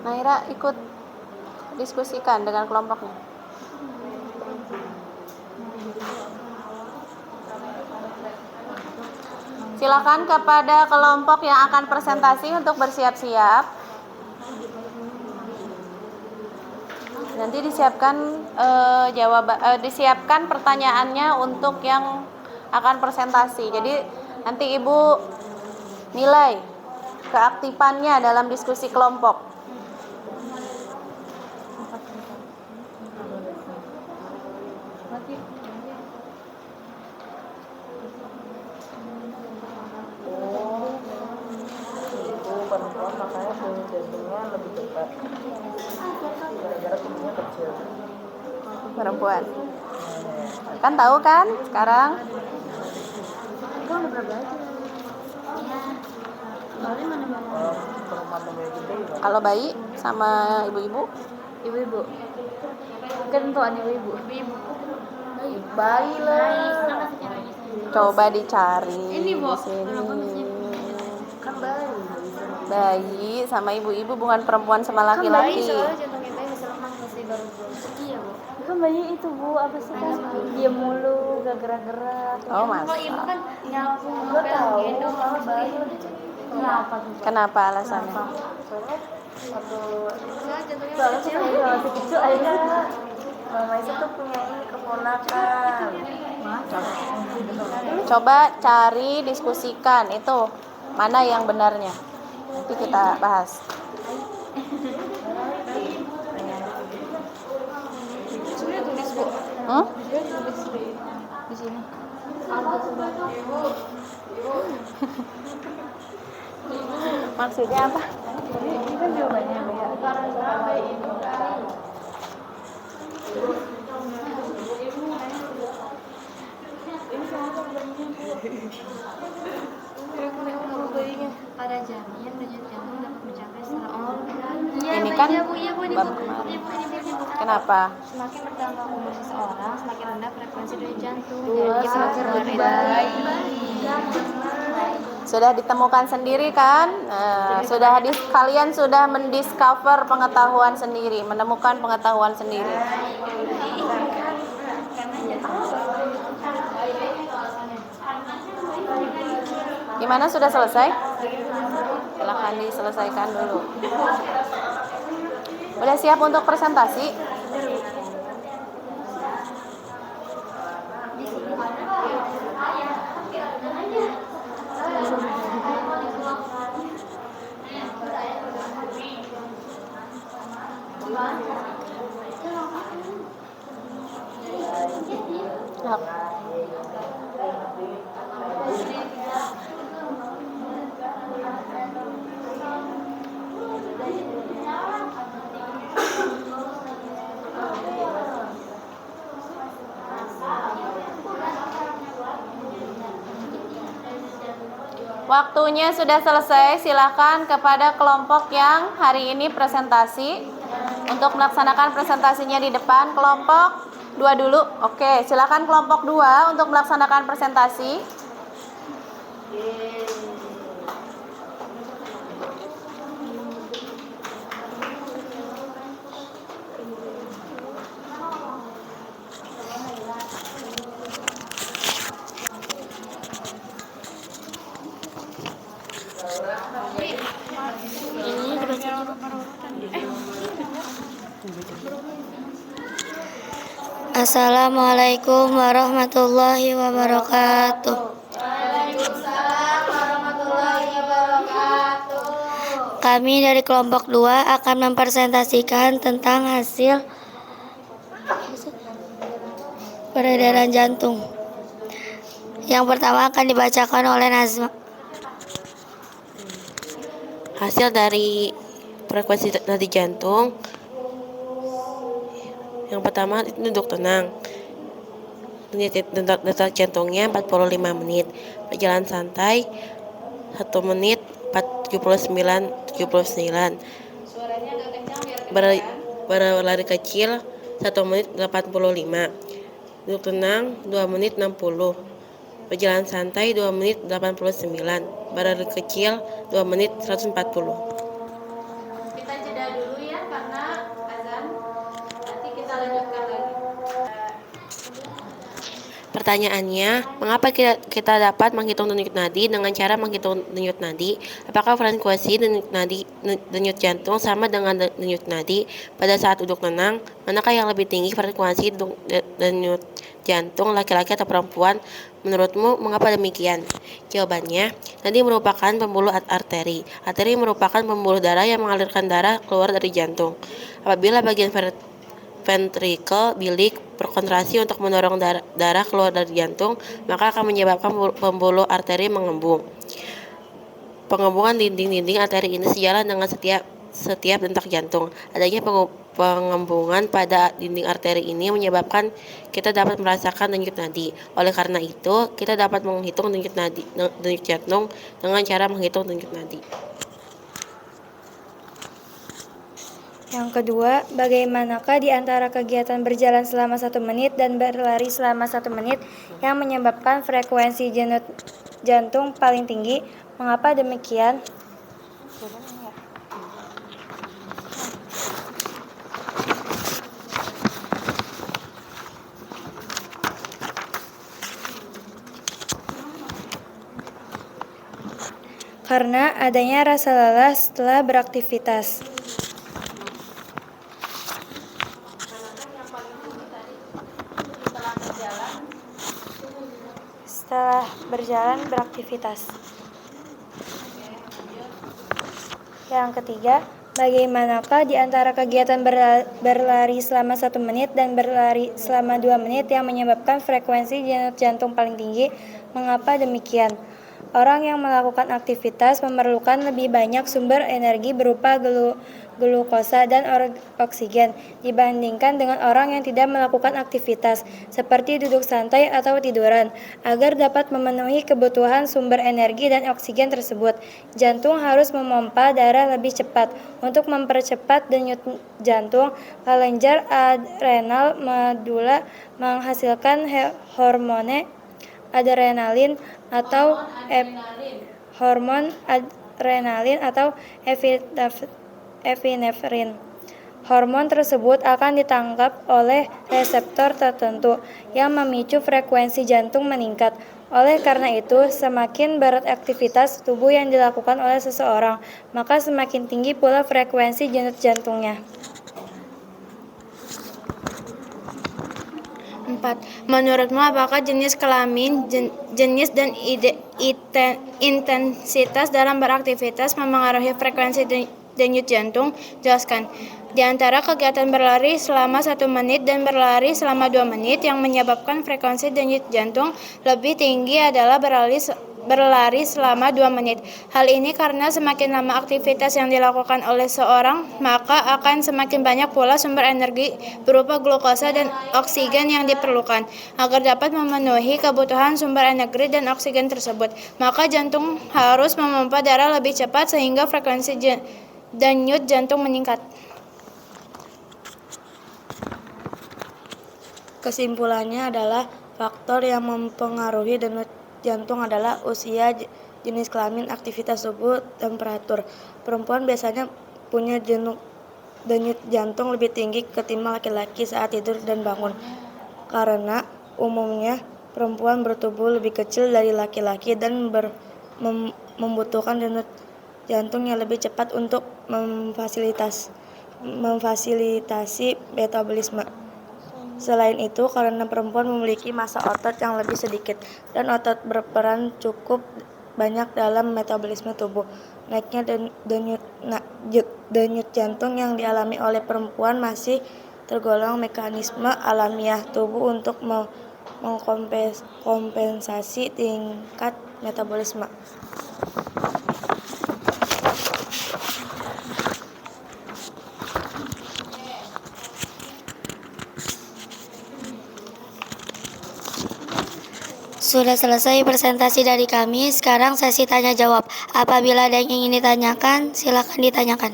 Naira ikut diskusikan dengan kelompoknya. Silakan kepada kelompok yang akan presentasi untuk bersiap-siap. Nanti disiapkan pertanyaannya untuk yang akan presentasi. Jadi nanti Ibu nilai keaktifannya dalam diskusi kelompok. Perempuan makanya denyut jantungnya lebih cepat gara-gara tubuhnya kecil. Perempuan kan tahu kan sekarang. Itu udah berapa aja? Soalnya mana-mana. Perempuan tubuhnya gede juga. Kalau bayi sama ibu-ibu, Ibu-ibu. Kan tuan ibu-ibu. Bayi lah. Sama secara Coba dicari Ini, di Bu. sini. Kan bayi. Bayi sama ibu-ibu, bukan perempuan sama Kan bayi laki-laki. soalnya jantungnya bayi bisa lemah pasti baru iya bu. Kan bayi itu bu, apa sih kan dia mulu, gak gerak-gerak. Oh, Kalau ibu masa. kan nyapu Gak ngepel tahu, gendong malah gitu. bayi udah kenapa tuh? Kenapa alasannya? Soalnya waktu Soalnya jantungnya Soalnya kecil. saya masih kecil aja. Mama Isa tuh punya ini keponakan. Coba cari, diskusikan itu mana yang benarnya. Nanti kita bahas. Sebenarnya tulis bu. Hmm? Sebenarnya tulis di sini. Maksudnya apa? Ini kan jawabannya ya. Pada janin denyut jantung dapat mencapai setelah umur. Ini kan iya bu, ini bab bu. kemarin. Iya bu, ini bu. Kenapa? Semakin bertambah umur seseorang, semakin rendah frekuensi denyut jantung. Wah, Jadi semakin semakin baik. Sudah ditemukan sendiri kan? Kalian sudah mendiscover pengetahuan sendiri, menemukan pengetahuan sendiri. Gimana, sudah selesai? Silahkan diselesaikan dulu. Udah siap untuk presentasi? Waktunya sudah selesai. Silakan kepada kelompok yang hari ini presentasi untuk melaksanakan presentasinya di depan. Kelompok 2 dulu. Oke, silakan kelompok 2 untuk melaksanakan presentasi. Assalamualaikum warahmatullahi wabarakatuh. Kami dari kelompok 2 akan mempresentasikan tentang hasil peredaran jantung. Yang pertama akan dibacakan oleh Nazma. Hasil dari frekuensi nadi jantung. Yang pertama itu duduk tenang. Detak jantungnya 45 menit. Berjalan santai 1 menit 79. Berlari kecil 1 menit 85. Duduk tenang 2 menit 60. Berjalan santai 2 menit 89. Berlari kecil 2 menit 140. Kita jeda dulu ya karena azan. Nanti kita lanjutkan lagi. Pertanyaannya, mengapa kita dapat menghitung denyut nadi dengan cara menghitung denyut nadi? Apakah frekuensi denyut jantung sama dengan denyut nadi pada saat duduk tenang? Manakah yang lebih tinggi frekuensi denyut jantung, laki-laki atau perempuan? Menurutmu, mengapa demikian? Jawabannya, nadi merupakan pembuluh arteri. Arteri merupakan pembuluh darah yang mengalirkan darah keluar dari jantung. Apabila bagian ventrikel bilik berkontraksi untuk mendorong darah keluar dari jantung, maka akan menyebabkan pembuluh arteri mengembung. Pengembungan dinding-dinding arteri ini sejalan dengan setiap detak jantung. Adanya pengembungan pada dinding arteri ini menyebabkan kita dapat merasakan denyut nadi. Oleh karena itu, kita dapat menghitung denyut jantung dengan cara menghitung denyut nadi. Yang kedua, bagaimanakah di antara kegiatan berjalan selama 1 menit dan berlari selama 1 menit yang menyebabkan frekuensi denyut jantung paling tinggi? Mengapa demikian? Karena adanya rasa lelah setelah beraktivitas. Setelah berjalan beraktivitas. Yang ketiga, bagaimanakah di antara kegiatan berlari selama 1 menit dan berlari selama 2 menit yang menyebabkan frekuensi denyut jantung paling tinggi? Mengapa demikian? Orang yang melakukan aktivitas memerlukan lebih banyak sumber energi berupa glukosa dan oksigen dibandingkan dengan orang yang tidak melakukan aktivitas, seperti duduk santai atau tiduran. Agar dapat memenuhi kebutuhan sumber energi dan oksigen tersebut, jantung harus memompa darah lebih cepat. Untuk mempercepat denyut jantung, kelenjar adrenal medula menghasilkan hormone adrenalin atau hormon adrenalin atau epinefrin. Hormon tersebut akan ditangkap oleh reseptor tertentu yang memicu frekuensi jantung meningkat. Oleh karena itu, semakin berat aktivitas tubuh yang dilakukan oleh seseorang, maka semakin tinggi pula frekuensi denyut jantungnya. 4. Menurutmu apakah jenis kelamin, jenis dan intensitas dalam beraktivitas memengaruhi frekuensi denyut jantung? Jelaskan. Di antara kegiatan berlari selama 1 menit dan berlari selama 2 menit yang menyebabkan frekuensi denyut jantung lebih tinggi adalah berlari selama 2 menit. Hal ini karena semakin lama aktivitas yang dilakukan oleh seorang, maka akan semakin banyak pula sumber energi berupa glukosa dan oksigen yang diperlukan. Agar dapat memenuhi kebutuhan sumber energi dan oksigen tersebut, maka jantung harus memompa darah lebih cepat sehingga frekuensi denyut jantung meningkat. Kesimpulannya adalah faktor yang mempengaruhi denyut jantung adalah usia, jenis kelamin, aktivitas tubuh, temperatur. Perempuan biasanya punya denyut jantung lebih tinggi ketimbang laki-laki saat tidur dan bangun. Karena umumnya perempuan bertubuh lebih kecil dari laki-laki dan membutuhkan denyut jantung yang lebih cepat untuk memfasilitasi metabolisme. Selain itu, karena perempuan memiliki massa otot yang lebih sedikit dan otot berperan cukup banyak dalam metabolisme tubuh, naiknya denyut jantung yang dialami oleh perempuan masih tergolong mekanisme alamiah tubuh untuk mengkompensasi tingkat metabolisme. Sudah selesai presentasi dari kami, sekarang sesi tanya jawab. Apabila ada yang ingin ditanyakan, silakan ditanyakan.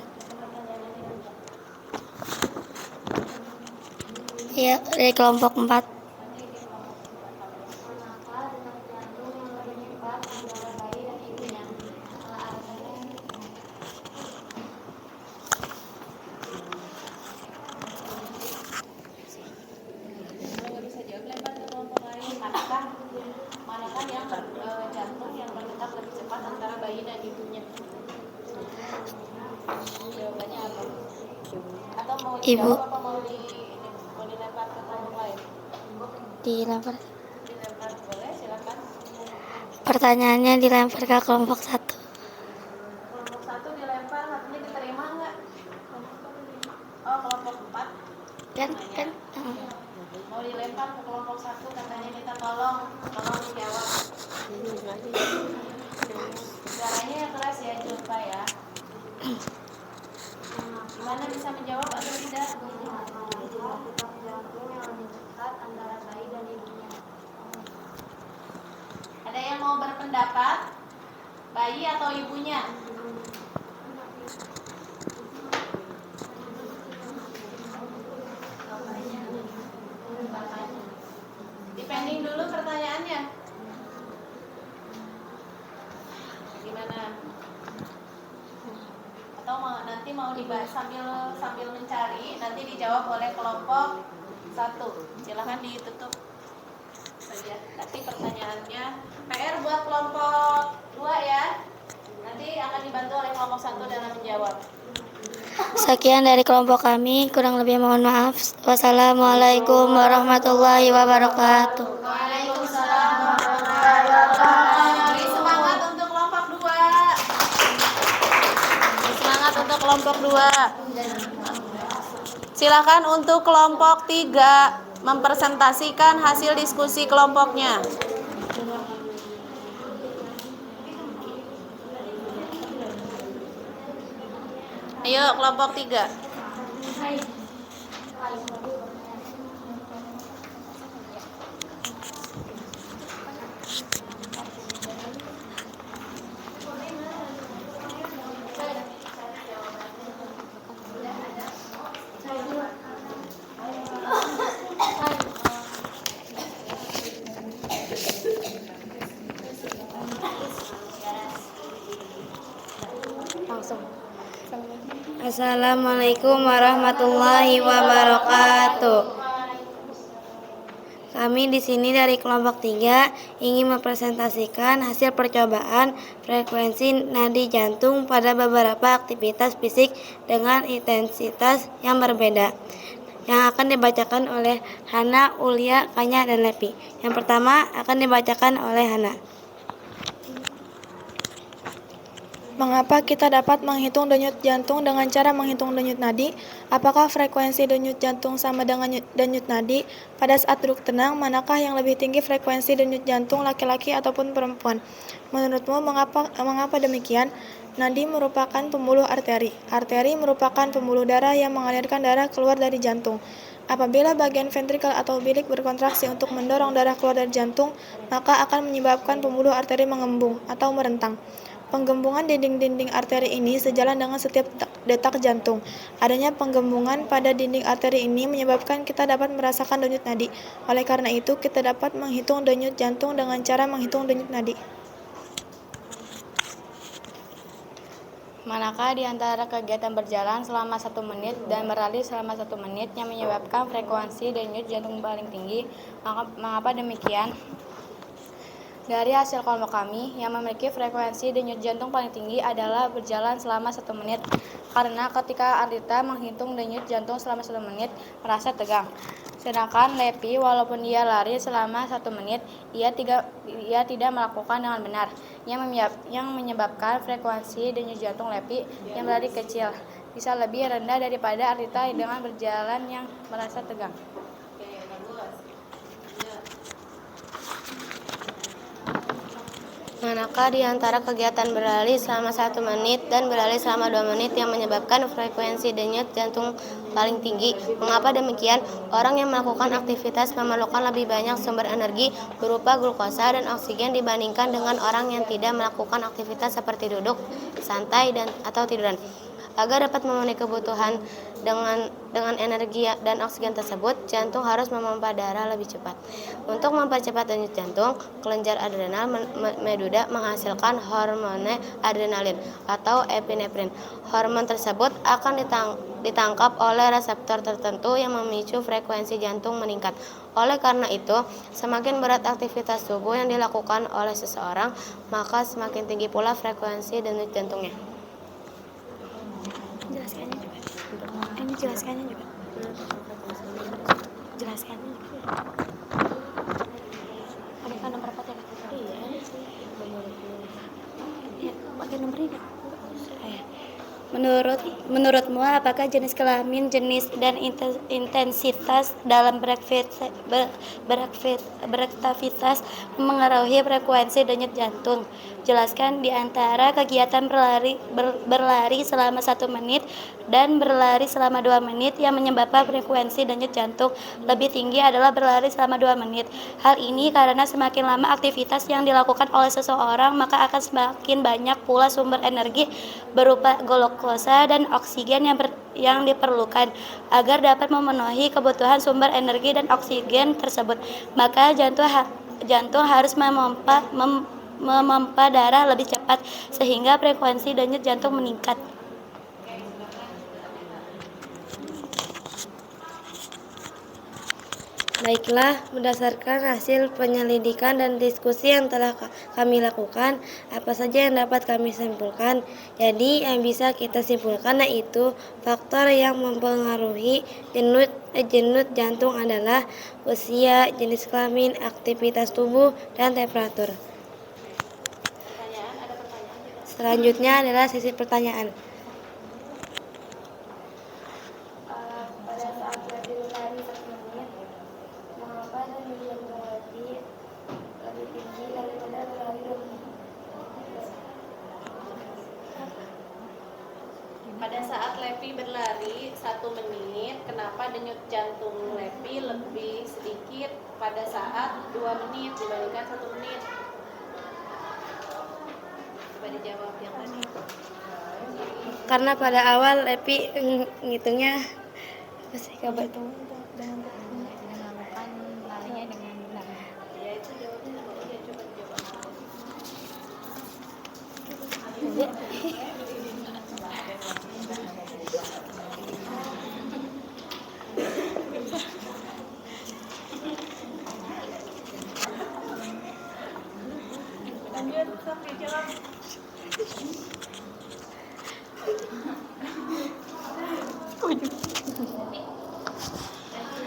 Ya, dari kelompok 4. Manakah yang jantung yang berdetak lebih cepat antara bayi dan ibunya? Jawabannya apa? Atau mau dijawab apa mau dilempar ke kelompok lain? Dilempar. Dilempar boleh, silakan. Pertanyaannya dilempar ke kelompok 1. Kelompok 1 dilempar, hatinya diterima nggak? Oh, kelompok 4. Kan. Mau dilempar ke kelompok 1, katanya minta tolong dijawab. Suaranya yang keras ya, Julfa ya. Gimana, bisa menjawab atau tidak? Ada yang mau berpendapat? Bayi atau ibunya? Gimana? Atau nanti mau dibahas sambil mencari, nanti dijawab oleh kelompok 1. Silahkan ditutup saja. Nanti pertanyaannya PR buat kelompok 2 ya. Nanti akan dibantu oleh kelompok 1 dalam menjawab. Sekian dari kelompok kami, kurang lebih mohon maaf. Wassalamualaikum warahmatullahi wabarakatuh. Waalaikumsalam warahmatullahi wabarakatuh. Beri semangat untuk kelompok 2. Beri semangat untuk kelompok 2. Silakan untuk kelompok 3 mempresentasikan hasil diskusi kelompoknya. Ayo kelompok 3. Assalamualaikum warahmatullahi wabarakatuh. Kami di sini dari kelompok 3 ingin mempresentasikan hasil percobaan frekuensi nadi jantung pada beberapa aktivitas fisik dengan intensitas yang berbeda, yang akan dibacakan oleh Hana, Ulia, Kanya, dan Lepi. Yang pertama akan dibacakan oleh Hana. Mengapa kita dapat menghitung denyut jantung dengan cara menghitung denyut nadi? Apakah frekuensi denyut jantung sama dengan denyut nadi? Pada saat duduk tenang, manakah yang lebih tinggi frekuensi denyut jantung, laki-laki ataupun perempuan? Menurutmu mengapa demikian? Nadi merupakan pembuluh arteri. Arteri merupakan pembuluh darah yang mengalirkan darah keluar dari jantung. Apabila bagian ventrikel atau bilik berkontraksi untuk mendorong darah keluar dari jantung, maka akan menyebabkan pembuluh arteri mengembung atau merentang. Penggembungan dinding-dinding arteri ini sejalan dengan setiap detak jantung. Adanya penggembungan pada dinding arteri ini menyebabkan kita dapat merasakan denyut nadi. Oleh karena itu, kita dapat menghitung denyut jantung dengan cara menghitung denyut nadi. Manakah di antara kegiatan berjalan selama 1 menit dan berlari selama 1 menit yang menyebabkan frekuensi denyut jantung paling tinggi? Mengapa demikian? Dari hasil kelompok kami, yang memiliki frekuensi denyut jantung paling tinggi adalah berjalan selama 1 menit. Karena ketika Ardita menghitung denyut jantung selama 1 menit, merasa tegang. Sedangkan Lepi, walaupun dia lari selama 1 menit, ia tidak melakukan dengan benar, yang menyebabkan frekuensi denyut jantung Lepi yang berlari kecil bisa lebih rendah daripada Ardita dengan berjalan yang merasa tegang. Manakah di antara kegiatan berlari selama 1 menit dan berlari selama 2 menit yang menyebabkan frekuensi denyut jantung paling tinggi? Mengapa demikian? Orang yang melakukan aktivitas memerlukan lebih banyak sumber energi berupa glukosa dan oksigen dibandingkan dengan orang yang tidak melakukan aktivitas seperti duduk, santai, atau tiduran. Agar dapat memenuhi kebutuhan dengan energi dan oksigen tersebut, jantung harus memompa darah lebih cepat. Untuk mempercepat denyut jantung, kelenjar adrenal meduda menghasilkan hormon adrenalin atau epinefrin. Hormon tersebut akan ditangkap oleh reseptor tertentu yang memicu frekuensi jantung meningkat. Oleh karena itu, semakin berat aktivitas tubuh yang dilakukan oleh seseorang, maka semakin tinggi pula frekuensi denyut jantungnya. Jelaskannya juga. Ada nomor apa ya? Iya. Pakai nomor ini. Menurutmu apakah jenis kelamin, jenis dan intensitas dalam beraktivitas mengaruhi frekuensi denyut jantung? Jelaskan di antara kegiatan berlari selama 1 menit dan berlari selama 2 menit yang menyebabkan frekuensi denyut jantung lebih tinggi adalah berlari selama 2 menit. Hal ini karena semakin lama aktivitas yang dilakukan oleh seseorang, maka akan semakin banyak pula sumber energi berupa glukosa dan oksigen yang diperlukan agar dapat memenuhi kebutuhan sumber energi dan oksigen tersebut. Maka jantung harus memompa darah lebih cepat sehingga frekuensi denyut jantung meningkat. Baiklah, berdasarkan hasil penyelidikan dan diskusi yang telah kami lakukan, apa saja yang dapat kami simpulkan? Jadi, yang bisa kita simpulkan yaitu faktor yang mempengaruhi jenut jantung adalah usia, jenis kelamin, aktivitas tubuh, dan temperatur. Selanjutnya adalah sesi pertanyaan. Pada saat berlari 1 menit, mengapa denyut jantung lebih tinggi daripada berlari 2 menit? Pada saat Levi berlari 1 menit, kenapa denyut jantung Levi lebih sedikit pada saat 2 menit dibandingkan 1 menit? Coba dijawab yang tadi. Karena pada awal Levi ngitungnya masih kabar itu. melakukan larinya dengan benar. Ya itu jawabnya. Ya, coba dijawab. Lanjut, sok dijawab.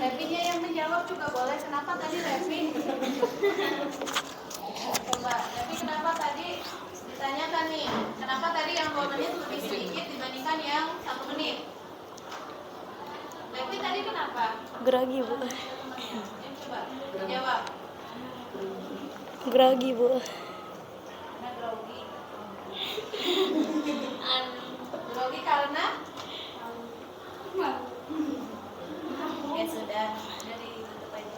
Levinya yang menjawab juga boleh. Kenapa tadi Levi? Coba, Levi kenapa tadi ditanyakan nih? Kenapa tadi yang 2 menit lebih sedikit dibandingkan yang 1 menit? Levi tadi kenapa? Grogi, Bu. Coba, jawab. Grogi, Bu. Karena grogi. Grogi karena? Ya sudah, dari tutup aja.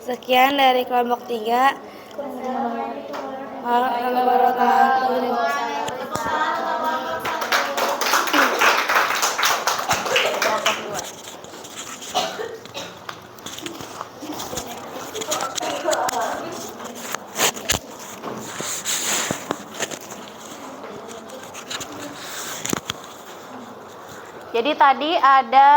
Sekian dari kelompok 3. Warahmatullahi wabarakatuh. Jadi tadi ada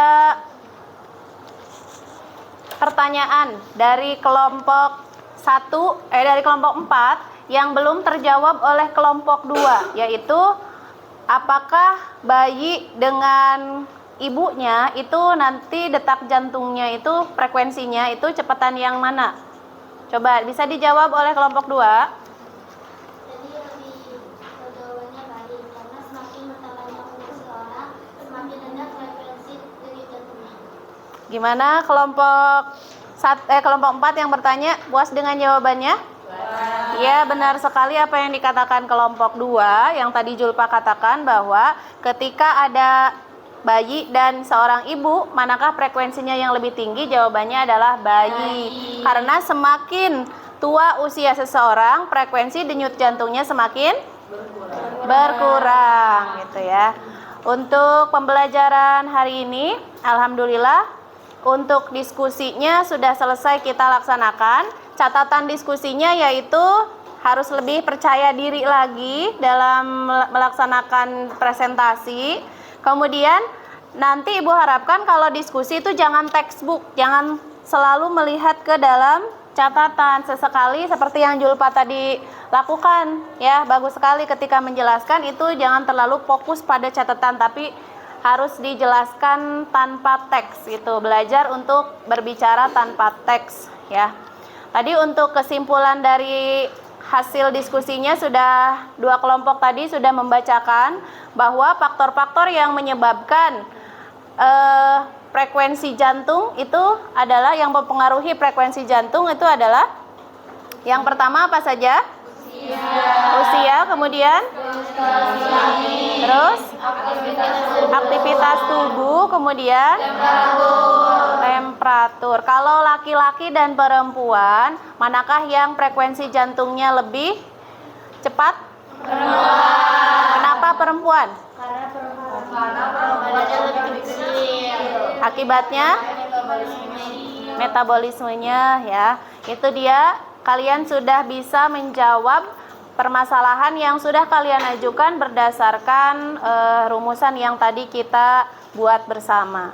pertanyaan dari kelompok 4 yang belum terjawab oleh kelompok 2, yaitu apakah bayi dengan ibunya itu nanti detak jantungnya itu frekuensinya itu kecepatan yang mana? Coba bisa dijawab oleh kelompok 2. Jadi jawabannya baik, karena semakin bertambahnya umur seseorang, semakin rendah frekuensi denyut jantungnya. Gimana kelompok 4 yang bertanya, puas dengan jawabannya? Ya, benar sekali apa yang dikatakan kelompok 2 yang tadi Julpa katakan, bahwa ketika ada bayi dan seorang ibu, manakah frekuensinya yang lebih tinggi? Jawabannya adalah bayi. Karena semakin tua usia seseorang, frekuensi denyut jantungnya semakin berkurang gitu ya. Untuk pembelajaran hari ini, alhamdulillah untuk diskusinya sudah selesai kita laksanakan. Catatan diskusinya yaitu harus lebih percaya diri lagi dalam melaksanakan presentasi. Kemudian nanti Ibu harapkan kalau diskusi itu jangan textbook, jangan selalu melihat ke dalam catatan. Sesekali seperti yang Julpa tadi lakukan ya, bagus sekali ketika menjelaskan itu jangan terlalu fokus pada catatan, tapi harus dijelaskan tanpa teks gitu. Belajar untuk berbicara tanpa teks ya. Tadi untuk kesimpulan dari hasil diskusinya sudah 2 kelompok tadi sudah membacakan bahwa faktor-faktor yang menyebabkan frekuensi jantung itu adalah, yang mempengaruhi frekuensi jantung itu adalah yang pertama apa saja? Usia, kemudian terus aktivitas tubuh, kemudian temperatur. Kalau laki-laki dan perempuan, manakah yang frekuensi jantungnya lebih cepat? Kenapa perempuan? Akibatnya metabolismenya ya. Itu dia, kalian sudah bisa menjawab permasalahan yang sudah kalian ajukan berdasarkan rumusan yang tadi kita buat bersama.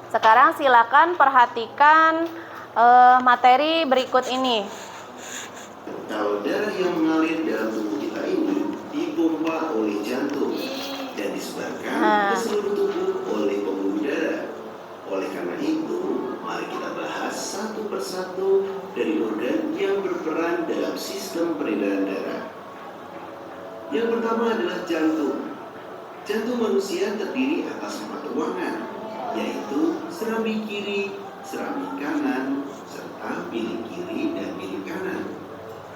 Sekarang silakan perhatikan materi berikut ini. Kalau darah yang mengalir dalam tubuh kita ini dipompa oleh jantung dan disebarkan ke seluruh tubuh oleh pembuluh darah. Oleh karena itu, mari kita bahas satu persatu dari organ yang berperan dalam sistem peredaran darah. Yang pertama adalah jantung. Jantung manusia terdiri atas 4 ruangan, yaitu serambi kiri, serambi kanan, serta bilik kiri dan bilik kanan,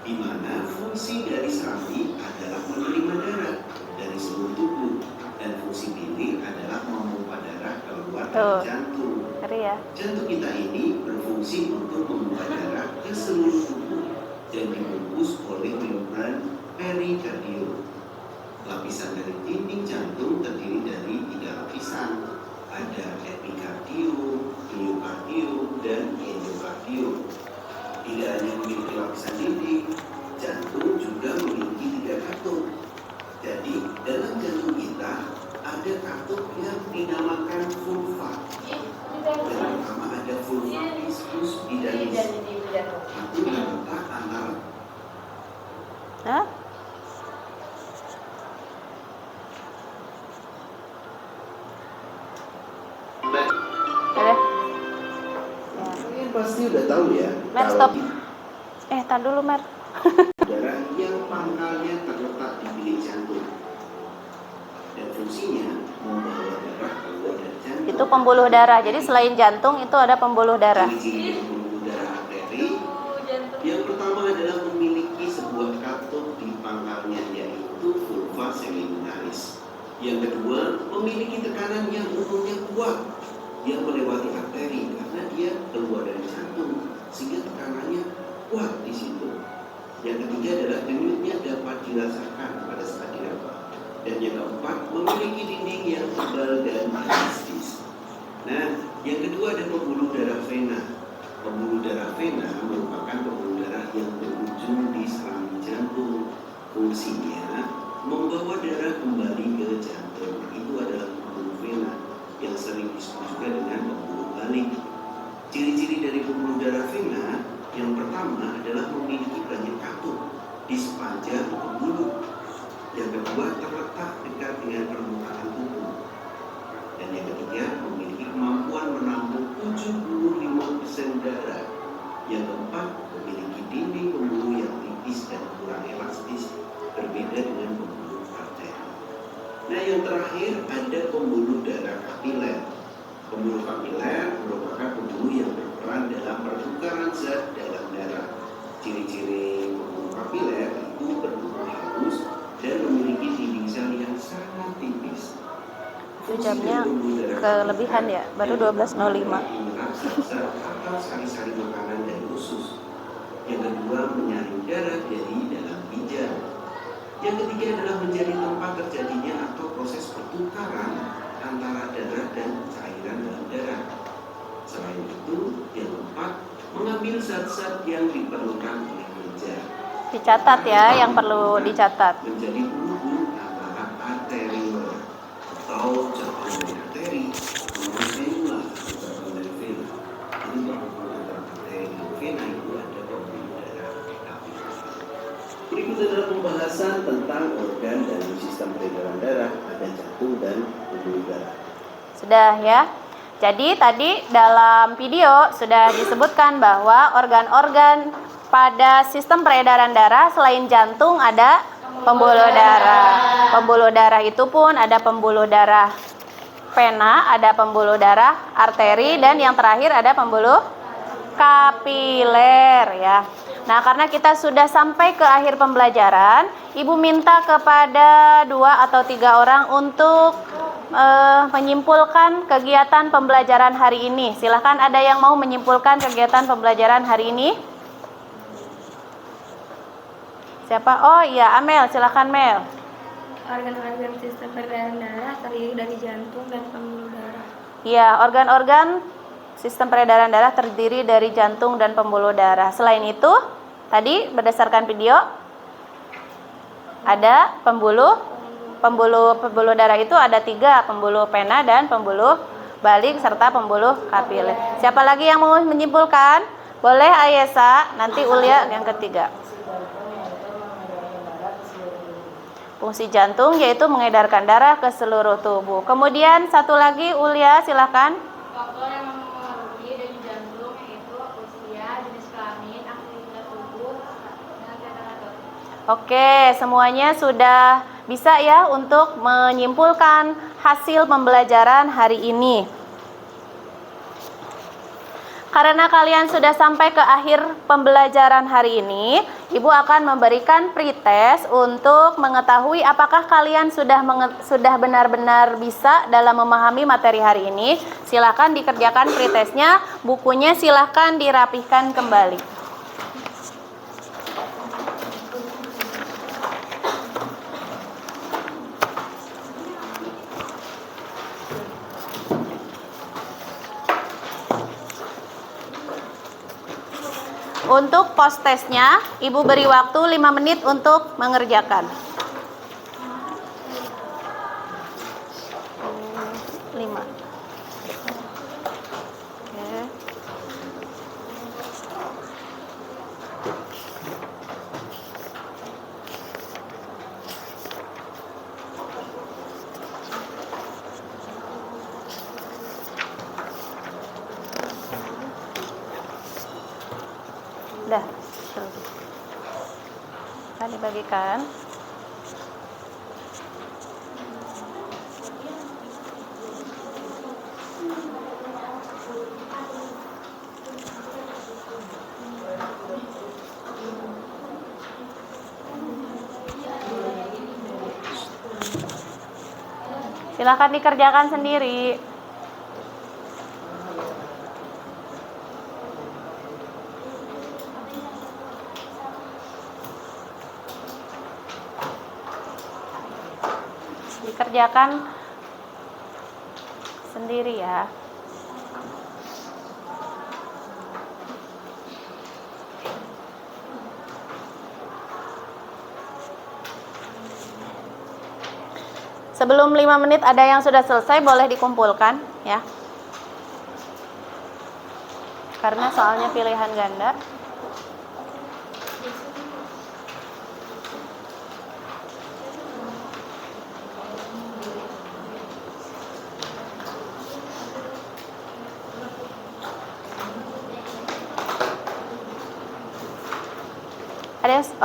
di mana fungsi dari serambi adalah menerima darah dari seluruh tubuh dan fungsi bilik adalah memompa darah keluar dari jantung. Jantung kita ini berfungsi untuk memompa darah ke seluruh tubuh dan dibungkus oleh membran perikardium. Lapisan dari dinding jantung terdiri dari 3 lapisan. Ada epikardium, miokardium, dan endokardium. Tidak hanya memiliki lapisan dinding, jantung juga memiliki 3 katup. Jadi, dalam jantung kita ada katup yang dinamakan vulva. Yang pertama ada vulva discus vidalis. Itu terletak antara Kalian pasti udah tahu ya. Mer, stop. Tar dulu, Mer. Darah yang pangkalnya terletak di bilik jantung dan fungsinya membawa darah keluar dari jantung. Itu pembuluh darah. Jadi selain jantung itu ada pembuluh darah. Ciri-ciri pembuluh darah arteri yang pertama adalah memiliki sebuah katup di pangkalnya, yaitu vulva semilunaris. Yang kedua, memiliki tekanan yang umumnya kuat yang melewati arteri karena dia keluar dari jantung sehingga tekanannya kuat di situ. Yang ketiga adalah denyutnya dapat dirasakan pada saat diraba. Dan yang keempat, memiliki dinding yang tebal dan elastis. Nah, yang kedua ada pembuluh darah vena. Pembuluh darah vena merupakan pembuluh darah yang berujung di serambi jantung. Fungsinya membawa darah kembali ke jantung. Itu adalah pembuluh vena yang sering disebut juga dengan pembuluh balik. Ciri-ciri dari pembuluh darah vena yang pertama adalah memiliki banyak katup di sepanjang pembuluh. Yang kedua, terletak dekat dengan permukaan tubuh. Dan yang ketiga, memiliki kemampuan menampung 75% darah. Yang keempat, memiliki dinding pembuluh yang tipis dan kurang elastis, berbeda dengan pembuluh arteri. Nah, yang terakhir ada pembuluh darah kapiler. Pembuluh kapiler merupakan pembuluh yang berperan dalam pertukaran zat dalam darah. Ciri-ciri pembuluh kapiler itu berbentuk halus dan memiliki dinding sel yang sangat tipis. Itu jamnya kelebihan ya, baru 12.05. Atau sari-sari makanan dan usus. Yang kedua, menyaring darah dari dalam ginjal. Yang ketiga adalah menjadi tempat terjadinya atau proses pertukaran antara darah dan cairan dalam darah. Selain itu, yang keempat, mengambil zat-zat yang diperlukan oleh ginjal. Dicatat ya, yang perlu dicatat. Menjadi penghubung antara arteriol atau cabang dari arteri dengan venula atau cabang dari vena. Ini penghubung antara arteri dan vena itu ada pembuluh darah kapiler. Berikut adalah pembahasan tentang organ dan sistem peredaran darah, ada jantung dan pembuluh darah. Sudah ya. Jadi tadi dalam video sudah disebutkan bahwa organ-organ pada sistem peredaran darah selain jantung ada pembuluh darah. Pembuluh darah itu pun ada pembuluh darah vena, ada pembuluh darah arteri, dan yang terakhir ada pembuluh kapiler ya. Nah, karena kita sudah sampai ke akhir pembelajaran, Ibu minta kepada 2 atau 3 orang untuk menyimpulkan kegiatan pembelajaran hari ini. Silahkan, ada yang mau menyimpulkan kegiatan pembelajaran hari ini? Siapa? Oh iya, Amel, silahkan Mel. Organ-organ sistem peredaran darah terdiri dari jantung dan pembuluh darah. Iya, organ-organ sistem peredaran darah terdiri dari jantung dan pembuluh darah. Selain itu, tadi berdasarkan video ada pembuluh darah itu ada 3, pembuluh vena dan pembuluh balik serta pembuluh kapiler. Siapa lagi yang mau menyimpulkan? Boleh Ayesa, nanti Ulia yang ketiga. Fungsi jantung yaitu mengedarkan darah ke seluruh tubuh. Kemudian satu lagi Ulia, silakan. Faktor yang mempengaruhi denyut jantung yaitu usia, jenis kelamin, aktivitas tubuh, dan temperatur. Oke, semuanya sudah bisa ya untuk menyimpulkan hasil pembelajaran hari ini. Karena kalian sudah sampai ke akhir pembelajaran hari ini, Ibu akan memberikan pretest untuk mengetahui apakah kalian sudah benar-benar bisa dalam memahami materi hari ini. Silakan dikerjakan pretestnya, bukunya silakan dirapihkan kembali. Untuk post testnya, Ibu beri waktu 5 menit untuk mengerjakan. 5. Oke. Udah, kan dibagikan. Silakan dikerjakan sendiri. Dikerjakan sendiri ya. Sebelum 5 menit ada yang sudah selesai, boleh dikumpulkan ya. Karena soalnya pilihan ganda.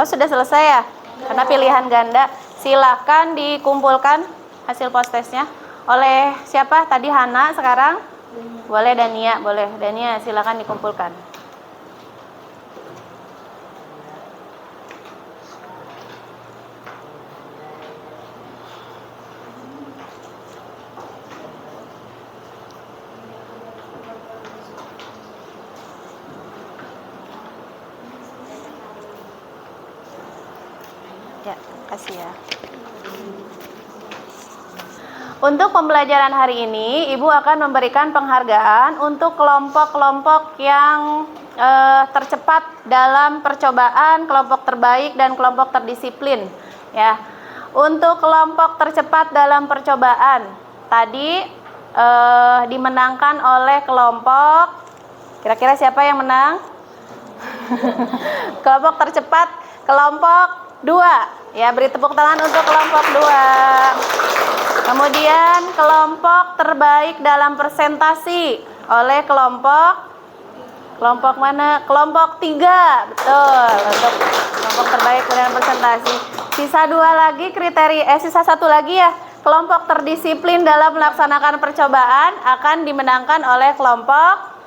Sudah selesai ya? Karena pilihan ganda. Silakan dikumpulkan hasil post testnya. Oleh siapa? Tadi Hana, sekarang boleh Dania, boleh Dania, silakan dikumpulkan. Ya, kasih ya. Untuk pembelajaran hari ini, Ibu akan memberikan penghargaan untuk kelompok-kelompok yang tercepat dalam percobaan, kelompok terbaik dan kelompok terdisiplin. Ya, untuk kelompok tercepat dalam percobaan tadi dimenangkan oleh kelompok. Kira-kira siapa yang menang? Kelompok tercepat, kelompok 2. Ya, beri tepuk tangan untuk kelompok 2. Kemudian kelompok terbaik dalam presentasi oleh kelompok mana? Kelompok 3. Betul, untuk kelompok terbaik dalam presentasi. Sisa 2 lagi sisa 1 lagi ya. Kelompok terdisiplin dalam melaksanakan percobaan akan dimenangkan oleh kelompok,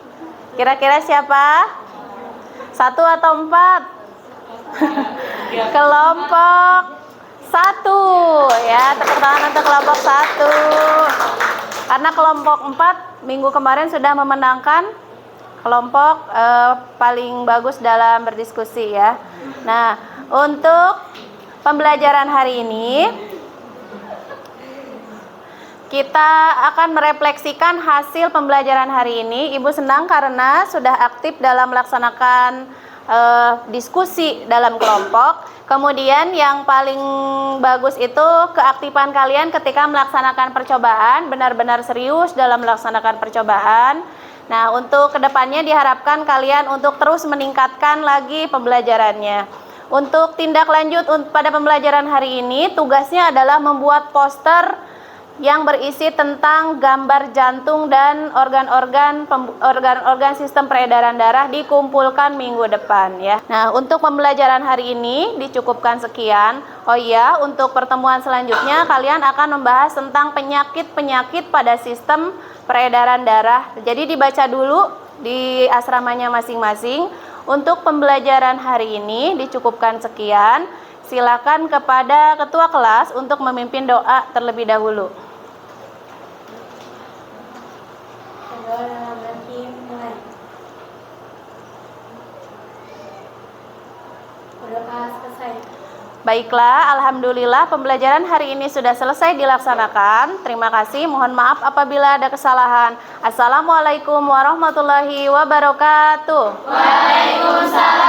kira-kira siapa? 1 atau 4? Kelompok 1 ya, tepuk tangan untuk kelompok 1. Karena kelompok 4 minggu kemarin sudah memenangkan kelompok paling bagus dalam berdiskusi ya. Nah, untuk pembelajaran hari ini kita akan merefleksikan hasil pembelajaran hari ini. Ibu senang karena sudah aktif dalam melaksanakan diskusi dalam kelompok. Kemudian yang paling bagus itu keaktifan kalian ketika melaksanakan percobaan, benar-benar serius dalam melaksanakan percobaan. Nah, untuk kedepannya diharapkan kalian untuk terus meningkatkan lagi pembelajarannya. Untuk tindak lanjut pada pembelajaran hari ini, tugasnya adalah membuat poster yang berisi tentang gambar jantung dan organ-organ sistem peredaran darah dikumpulkan minggu depan ya. Nah, untuk pembelajaran hari ini dicukupkan sekian. Oh iya, untuk pertemuan selanjutnya kalian akan membahas tentang penyakit-penyakit pada sistem peredaran darah. Jadi dibaca dulu di asramanya masing-masing. Untuk pembelajaran hari ini dicukupkan sekian. Silakan kepada ketua kelas untuk memimpin doa terlebih dahulu. Baiklah, alhamdulillah pembelajaran hari ini sudah selesai dilaksanakan. Terima kasih, mohon maaf apabila ada kesalahan. Assalamualaikum warahmatullahi wabarakatuh. Waalaikumsalam.